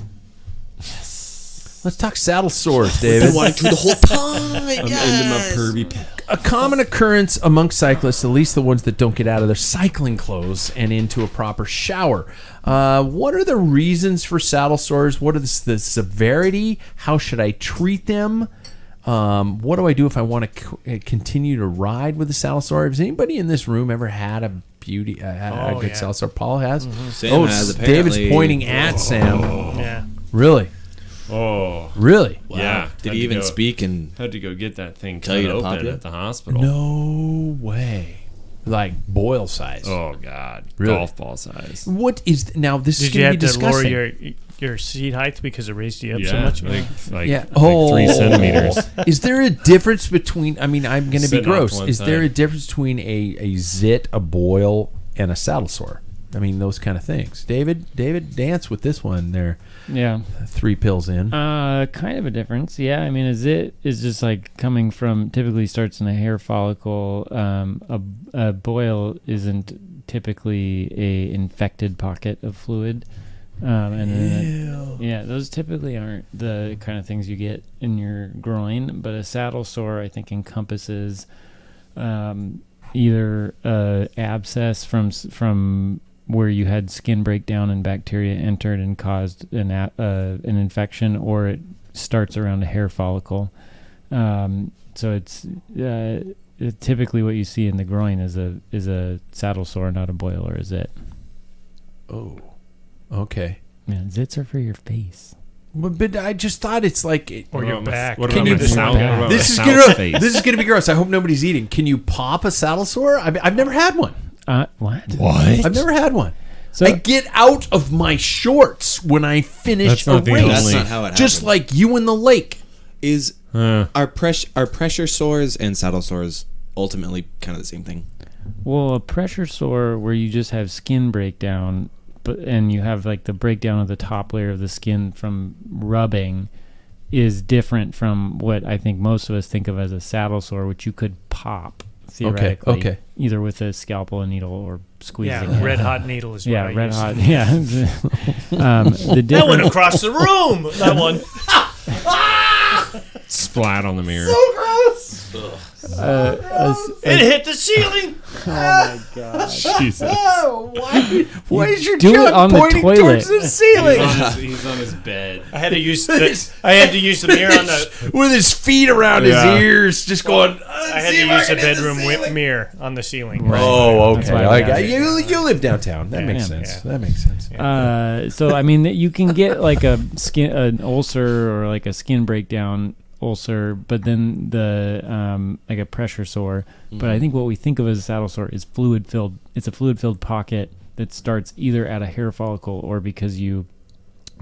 Yes. Let's talk saddle sores, David. I wanted to the whole time. I'm into my pervy pill. A common occurrence amongst cyclists, at least the ones that don't get out of their cycling clothes and into a proper shower. What are the reasons for saddle sores? What is the severity? How should I treat them? What do I do if I want to continue to ride with a saddle sore? Has anybody in this room ever had a good saddle sore? Paul has. Sam has, apparently. David's pointing at Sam. Yeah. Really? Oh. Really? Wow. Yeah. Did he even speak and had to go get that thing tell cut you to open pop it? at the hospital? No way. Like boil size. Oh God. Really? Golf ball size. What is now? This Did is you going to have be to lower disgusting. your seat height because it raised you up Yeah. so much? Like Yeah. 3 centimeters. Is there a difference between? I mean, I'm going to be Sitting off gross. one Is there side. a difference between a zit, a boil, and a saddle sore? I mean, those kind of things. David, dance with this one. There, Yeah. 3 pills in. Kind of a difference. Yeah. I mean, a zit is just like coming from, typically starts in a hair follicle. A boil isn't typically a infected pocket of fluid. And then those typically aren't the kind of things you get in your groin, but a saddle sore, I think, encompasses either abscess from where you had skin breakdown and bacteria entered and caused an infection, or it starts around a hair follicle. So it's typically what you see in the groin is a saddle sore, not a boil or a zit. Oh, okay. Yeah, zits are for your face. But I just thought it's like. Or your back. What Can about you- the south? This What about This the is south gonna. face? This is gonna be gross. I hope nobody's eating. Can you pop a saddle sore? I've never had one. What? I've never had one. So I get out of my shorts when I finish That's a not the race. only- That's not how it Just happened. like you in the lake. Is Uh, are pressure sores and saddle sores ultimately kind of the same thing? Well, a pressure sore where you just have skin breakdown, and you have like the breakdown of the top layer of the skin from rubbing, is different from what I think most of us think of as a saddle sore, which you could pop theoretically, okay. either with a scalpel, a needle, or squeezing. Yeah, it. red hot needle is what Yeah, I red use. hot. Yeah. The That difference. went across the room. That one. splat on the mirror. It hit the ceiling. Jesus. Why is your Do it junk on the pointing toilet. towards the ceiling? He's on his bed. I had to use the mirror on the. With his feet around Yeah. his ears, just going. I had to use the bedroom mirror on the ceiling. Oh, That's okay. why I I got got it. you live downtown. That makes Yeah. sense. Yeah. That makes sense. So I mean, you can get like an ulcer or like a skin breakdown ulcer, but then the like a pressure sore. But I think what we think of as a saddle sore is fluid filled. It's a fluid filled pocket that starts either at a hair follicle or because you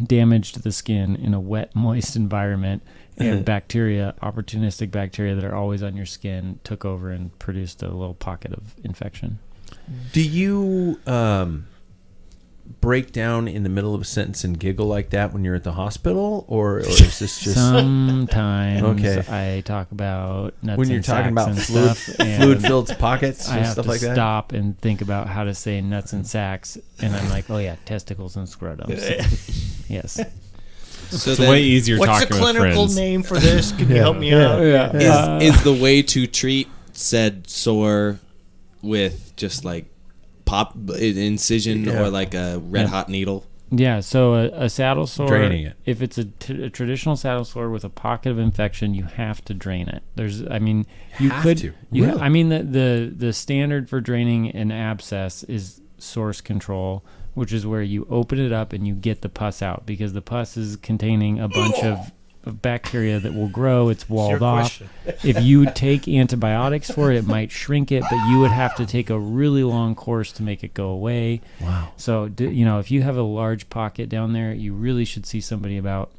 damaged the skin in a wet, moist environment, and opportunistic bacteria that are always on your skin took over and produced a little pocket of infection. Do you break down in the middle of a sentence and giggle like that when you're at the hospital, or is this just sometimes? Okay. I talk about nuts when you're and talking sacks about and fluid, stuff, and fluid-filled pockets I and have stuff to like that? stop and think about how to say nuts and sacks, and I'm like, oh yeah, testicles and scrotums. Yes. So It's then, way easier What's talking the clinical with friends. name for this? Can you help me out? is the way to treat said sore with just like pop incision or like a red hot needle? Yeah, so a saddle sore, Draining it. if it's a traditional saddle sore with a pocket of infection, you have to drain it. You Have could. to? You Really? I mean, the standard for draining an abscess is source control, which is where you open it up and you get the pus out, because the pus is containing a bunch of bacteria that will grow. It's walled off. If you take antibiotics for it, it might shrink it, but you would have to take a really long course to make it go away. Wow. So, if you have a large pocket down there, you really should see somebody about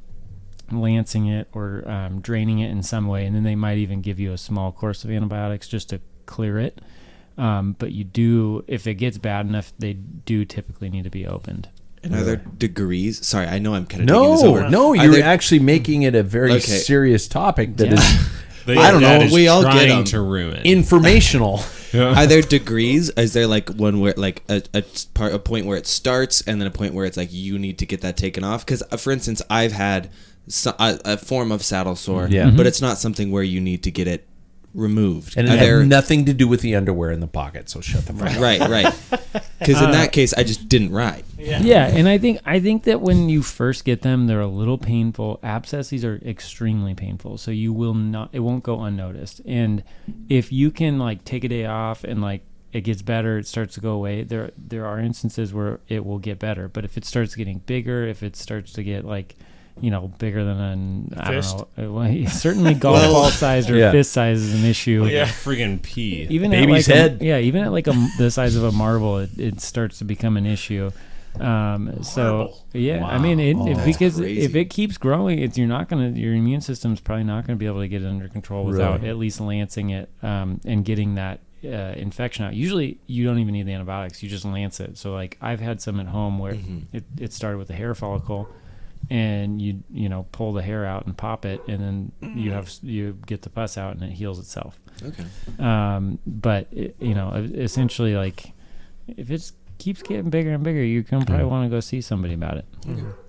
lancing it or draining it in some way, and then they might even give you a small course of antibiotics just to clear it. But you do, if it gets bad enough, they do typically need to be opened. And are there degrees? Sorry, I know I'm kind of taking this over. No, Are you're there- actually making it a very serious topic that is I don't know, we all get 'em. to ruin. informational. Are there degrees? Is there like one where like a point where it starts and then a point where it's like you need to get that taken off? Because for instance, I've had a form of saddle sore, but it's not something where you need to get it removed. And it had nothing to do with the underwear in the pocket, so shut the fuck up. Right. Because in that case, I just didn't ride. Yeah, and I think that when you first get them, they're a little painful. Abscesses are extremely painful, so it won't go unnoticed. And if you can like take a day off and like it gets better, it starts to go away. There are instances where it will get better, but if it starts getting bigger, if it starts to get like bigger than I don't know. Well, certainly golf ball size or fist size is an issue. Like a friggin' pea. Even baby's at head. Even at like the size of a marble, it starts to become an issue. So yeah, Wow. I mean, because crazy. if it keeps growing, your immune system's probably not going to be able to get it under control without Really? at least lancing it and getting that infection out. Usually, you don't even need the antibiotics; you just lance it. So like I've had some at home where it started with a hair follicle. And you pull the hair out and pop it, and then you get the pus out and it heals itself. Okay. But essentially, like if it keeps getting bigger and bigger, you're gonna probably want to go see somebody about it.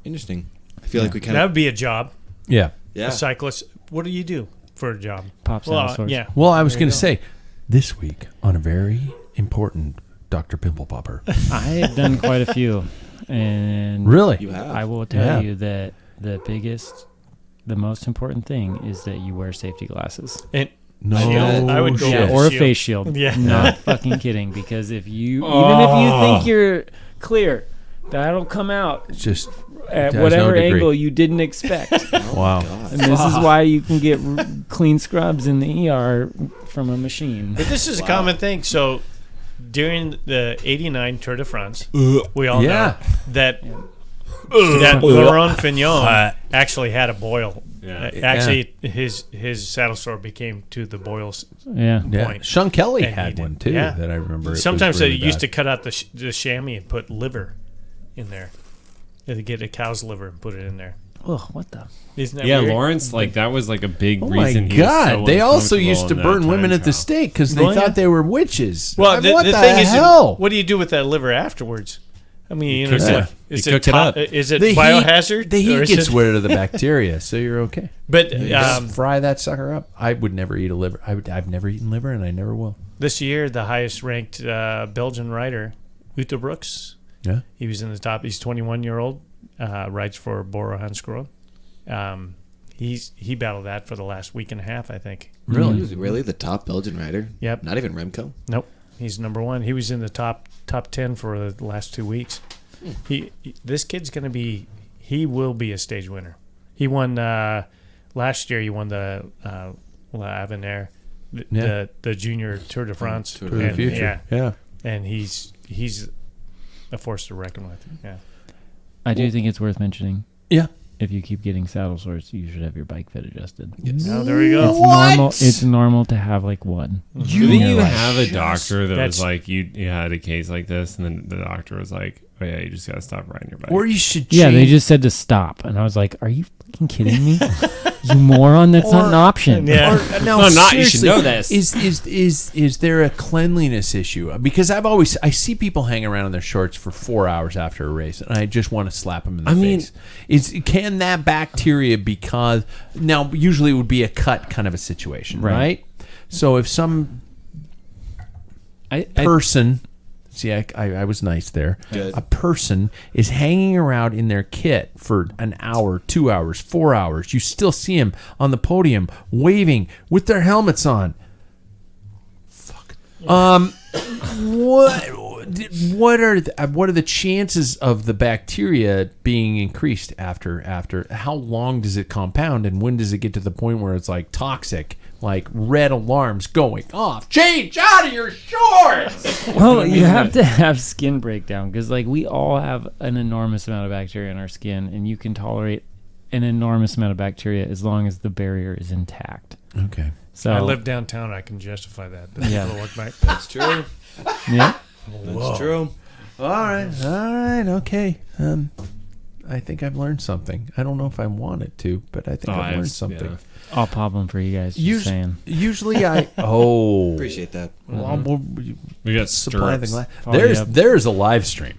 Interesting. I feel like we kind That of would be a job. Yeah. A cyclist. What do you do for a job? Pop saddle sores. Yeah. Well, I was There going you to go. say, this week on a very important Dr. Pimple Popper. I've done quite a few, and Really? you have. I will tell you that the most important thing is that you wear safety glasses. And No, I would go shit. with Or a shield. face shield. Yeah. Not fucking kidding. Because even if you think you're clear, that'll come out It's just at There's whatever no degree. angle you didn't expect. wow. And this is why you can get clean scrubs in the ER from a machine. But this is a common thing. So during the '89 Tour de France, we all Yeah. know that Laurent Fignon actually had a boil. Actually, his saddle sore became to the boils. Yeah. Yeah. Point. Sean Kelly And he had did. one too Yeah. that I remember. It was Sometimes really they used to bad. cut out the chamois and put liver in there. They get a cow's liver and put it in there. Oh, what the? Isn't that Yeah, weird? Lawrence, like that was like a big Oh my reason. he was God! so They also uncomfortable used to in that burn women time at the trial. stake because they Well, thought yeah. they were witches. Well, I mean, what the the thing is, hell? what do you do with that liver afterwards? I mean, you know, it's cook it. like, You is cook it up. Is it The heat- biohazard? The or heat is gets it- rid of the bacteria, so you're okay. But Just fry that sucker up. I would never eat a liver. I've never eaten liver, and I never will. this year, the highest ranked Belgian rider, Uta Brooks, Yeah. he was in the top. He's 21-year-old, rides for Bora Hansgrohe. He battled that for the last week and a half, I think. He was really the top Belgian rider. Yep. Not even Remco. Nope. He's number one. He was in the top 10 for the last 2 weeks. This kid's going to be – he will be a stage winner. He won last year you won the La Avenir, the junior Tour de France. Tour de Future. Yeah. And he's a force to reckon with. Yeah. I do think it's worth mentioning. Yeah. If you keep getting saddle sores, you should have your bike fit adjusted. Yes. Oh, there we go. It's normal. It's normal to have like one. Didn't you life. have a doctor that That's- was like, you had a case like this, and then the doctor was like, oh yeah, you just gotta stop riding your bike. Or you should Yeah, they change- just said to stop, and I was like, "Are you fucking kidding me? You moron! That's not an option." Yeah. No, No, not. You should seriously, know this. Is there a cleanliness issue? Because I see people hang around in their shorts for 4 hours after a race, and I just want to slap them in the face. Can that bacteria because now usually it would be a cut kind of a situation, right? So if some person. See, I was nice there. Good. A person is hanging around in their kit for an hour, 2 hours, 4 hours. You still see them on the podium waving with their helmets on. Fuck. What are the chances of the bacteria being increased after? How long does it compound, and when does it get to the point where it's like toxic? Like red alarms going off. Change out of your shorts. Well, you have to have skin breakdown because, like, we all have an enormous amount of bacteria in our skin, and you can tolerate an enormous amount of bacteria as long as the barrier is intact. Okay. So I live downtown. I can justify that. Yeah. That's true. Yeah. That's true. All right. Okay. I think I've learned something. I don't know if I wanted to, but I think I've learned something. Yeah. All problem for you guys. Just saying. Usually I Appreciate that. Well, we'll We got supply the stirrups. glass. There's a live stream.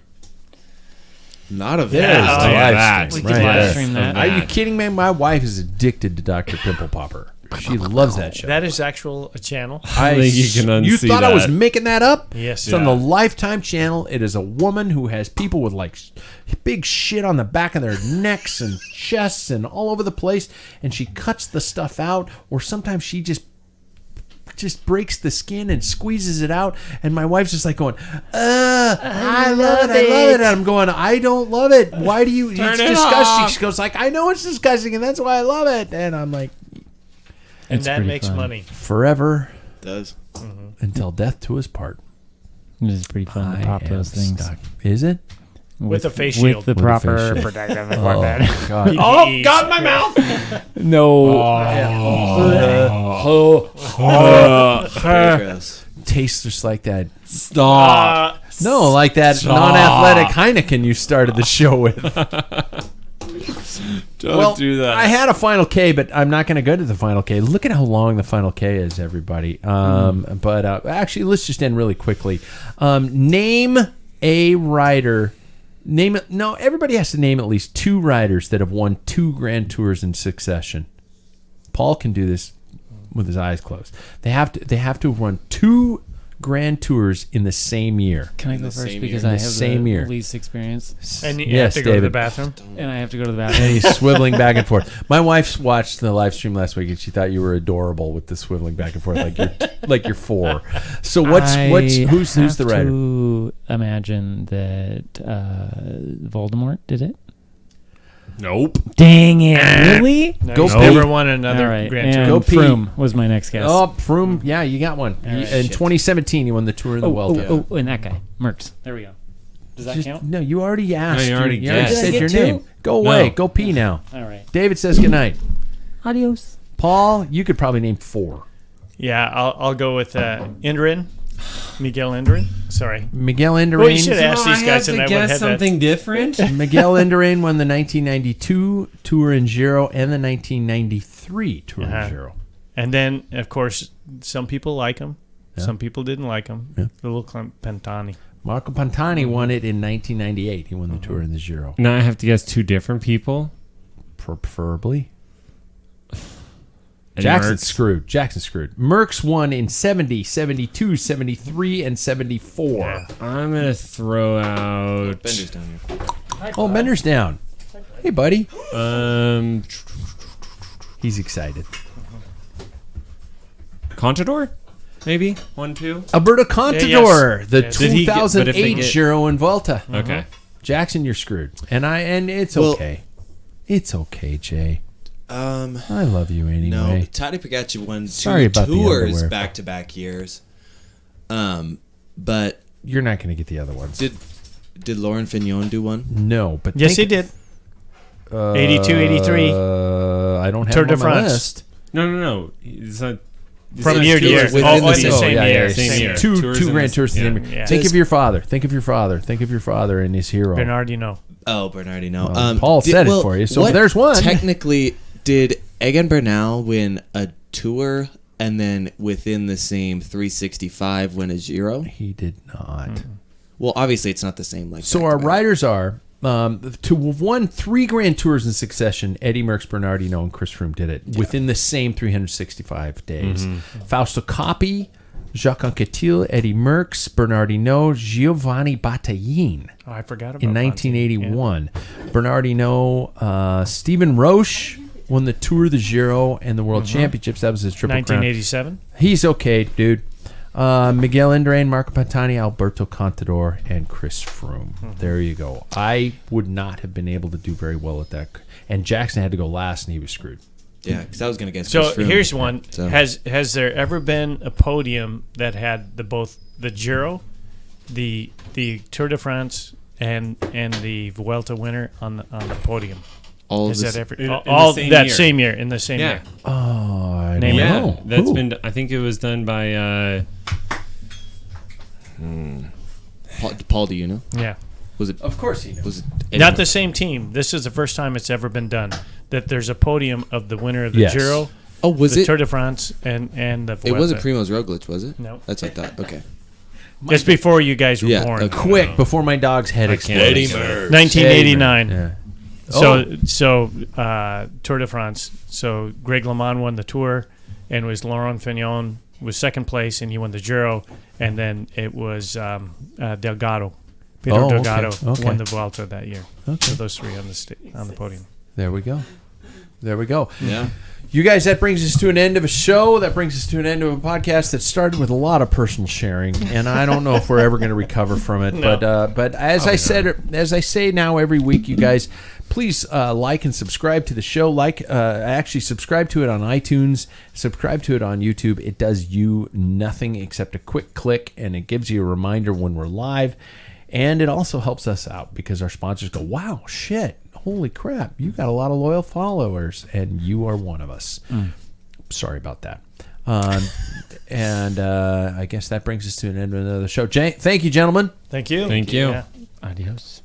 Not of There's that. a live that. stream. We can Right live there. stream that. Are you kidding me? My wife is addicted to Dr. Pimple Popper. She loves that show. That is actual a channel. I think you can You unsee thought I was that. making that up? Yes. It's on the Lifetime channel. It is a woman who has people with like big shit on the back of their necks and chests and all over the place, and she cuts the stuff out, or sometimes she just breaks the skin and squeezes it out, and my wife's just like going, I love it. And I'm going, I don't love it. Why do you? It's Turn it disgusting. off. She goes like, I know it's disgusting, and that's why I love it. And I'm like, And It's that pretty makes fun. money. forever Does. until death to us part. It is pretty fun to pop I those am things. stuck. Is it? With a face With shield. the With a proper face shield. protective equipment. Oh, God. Oh, God, my mouth. No. Very gross. Tastes just like that. Stop. No, like that non-athletic Heineken you started the show with. Don't do that. I had a Final K, but I'm not going to go to the Final K. Look at how long the Final K is, everybody. But actually, let's just end really quickly. Name a rider. Everybody has to name at least 2 riders that have won 2 Grand Tours in succession. Paul can do this with his eyes closed. They have to have won 2 Grand Tours in the same year. Can I go the first same because year. I In the have same the year. least experience, And you Yes, have to go to the David. bathroom. and I have to go to the And bathroom. he's swiveling back and forth. My wife watched the live stream last week, and she thought you were adorable with the swiveling back and forth, like you're 4. So who's the writer? To imagine that Voldemort did it. Nope. Dang it! Really? No, Go he's Pete. never won another All right. Grand And Tour. Go Pete. Froome was my next guess. Oh, Froome. Yeah, you got one. In 2017, he won the Tour of the Vuelta. And that guy, Merckx. There we go. Does that count? No, you already asked. No, you already guessed. said Did I your get 2? name. Go away. No. Go pee now. All right. David says goodnight. Adios. Paul, you could probably name 4. Yeah, I'll go with Indurain. Miguel Indurain. Sorry. Miguel Well, you Indurain. should ask these guys, and I would have guess had something different. Miguel Indurain won the 1992 Tour in Giro and the 1993 Tour in Giro. And then, of course, some people like him. Yeah. Some people didn't like him. Yeah. The little Pantani. Marco Pantani won it in 1998. He won the Tour in the Giro. Now I have to guess 2 different people. Preferably. And Jackson's Merckx. screwed. Jackson's screwed. Merckx won in 70, 72, 73, and 74. Yeah. I'm gonna throw out. Bender's down here. Oh, Mender's down. Hey, buddy. Um, He's excited. Contador, maybe 1, 2. Alberto Contador, yes. the Yes. Did he get- but if 2008 they get- Giro and Vuelta. Okay. Jackson, you're screwed. And it's Well- okay. It's okay, Jay. I love you anyway. No, Toddy Pikachu won Sorry two about the tours underwear. back-to-back years. But You're not going to get the other ones. did Lauren Fignon do one? No, but Yes, he did. 82, 83. I don't have Tour him de on my France. list. No. It's not, From it's year not to year. tours Within Oh, the in the same- same yeah, year. yeah, Same year. Two Tours Grand in Tours. the- Yeah. yeah. Think of your father. Think of your father. Think of your father and his hero. Bernardino. Oh, Bernardino. Well, Paul said it for you, so what there's one. Technically, did Egan Bernal win a tour and then within the same 365 win a Giro? He did not. Well, obviously, it's not the same. Like So our back-to-back. riders are to have won 3 Grand Tours in succession. Eddie Merckx, Bernardino, and Chris Froome did it within the same 365 days. Fausto Coppi, Jacques Anquetil, Eddie Merckx, Bernardino, Giovanni Battaglin Oh, I forgot about in 1981. Bernardino, Stephen Roche won the Tour de Giro and the World Championships. That was his triple crown. 1987. He's okay, dude. Miguel Indurain, Marco Pantani, Alberto Contador, and Chris Froome. There you go. I would not have been able to do very well at that. And Jackson had to go last, and he was screwed. Yeah, because I was going to guess. So Chris Froome. here's one. So- Has there ever been a podium that had both the Giro, the Tour de France, and the Vuelta winner on the podium? all Is this, that ever in the all same that year. same year in the same Yeah. year? Oh, I Name don't it. Yeah, know. that's Who? been. I think it was done by. Paul, do you know? Yeah. Was it? Of course he knows. Was it? Not the same team. This is the first time it's ever been done. That there's a podium of the winner of the Yes. Giro, Oh, was the it? Tour de France, and the Vuelta. It wasn't Primoz Roglic, was it? No. That's what I thought. Okay. Just before you guys were Yeah, born. okay. Quick, before my dog's head exploded. Eddie Merckx. 1989. Yeah. So Tour de France. So Greg LeMond won the Tour, and it was Laurent Fignon was second place, and he won the Giro, and then it was Delgado. Pedro Oh, okay, Delgado okay. won the Vuelta that year. Okay. So those three on the podium. There we go. There we go. Yeah. You guys, that brings us to an end of a show. That brings us to an end of a podcast that started with a lot of personal sharing, and I don't know if we're ever going to recover from it. No. But as I said, as I say now every week, you guys, please like and subscribe to the show. Actually, subscribe to it on iTunes. Subscribe to it on YouTube. It does you nothing except a quick click, and it gives you a reminder when we're live. And it also helps us out because our sponsors go, wow, shit, holy crap, you got a lot of loyal followers, and you are one of us. Sorry about that. And I guess that brings us to an end of another show. Thank you, gentlemen. Thank you. Thank you. Yeah. Adios.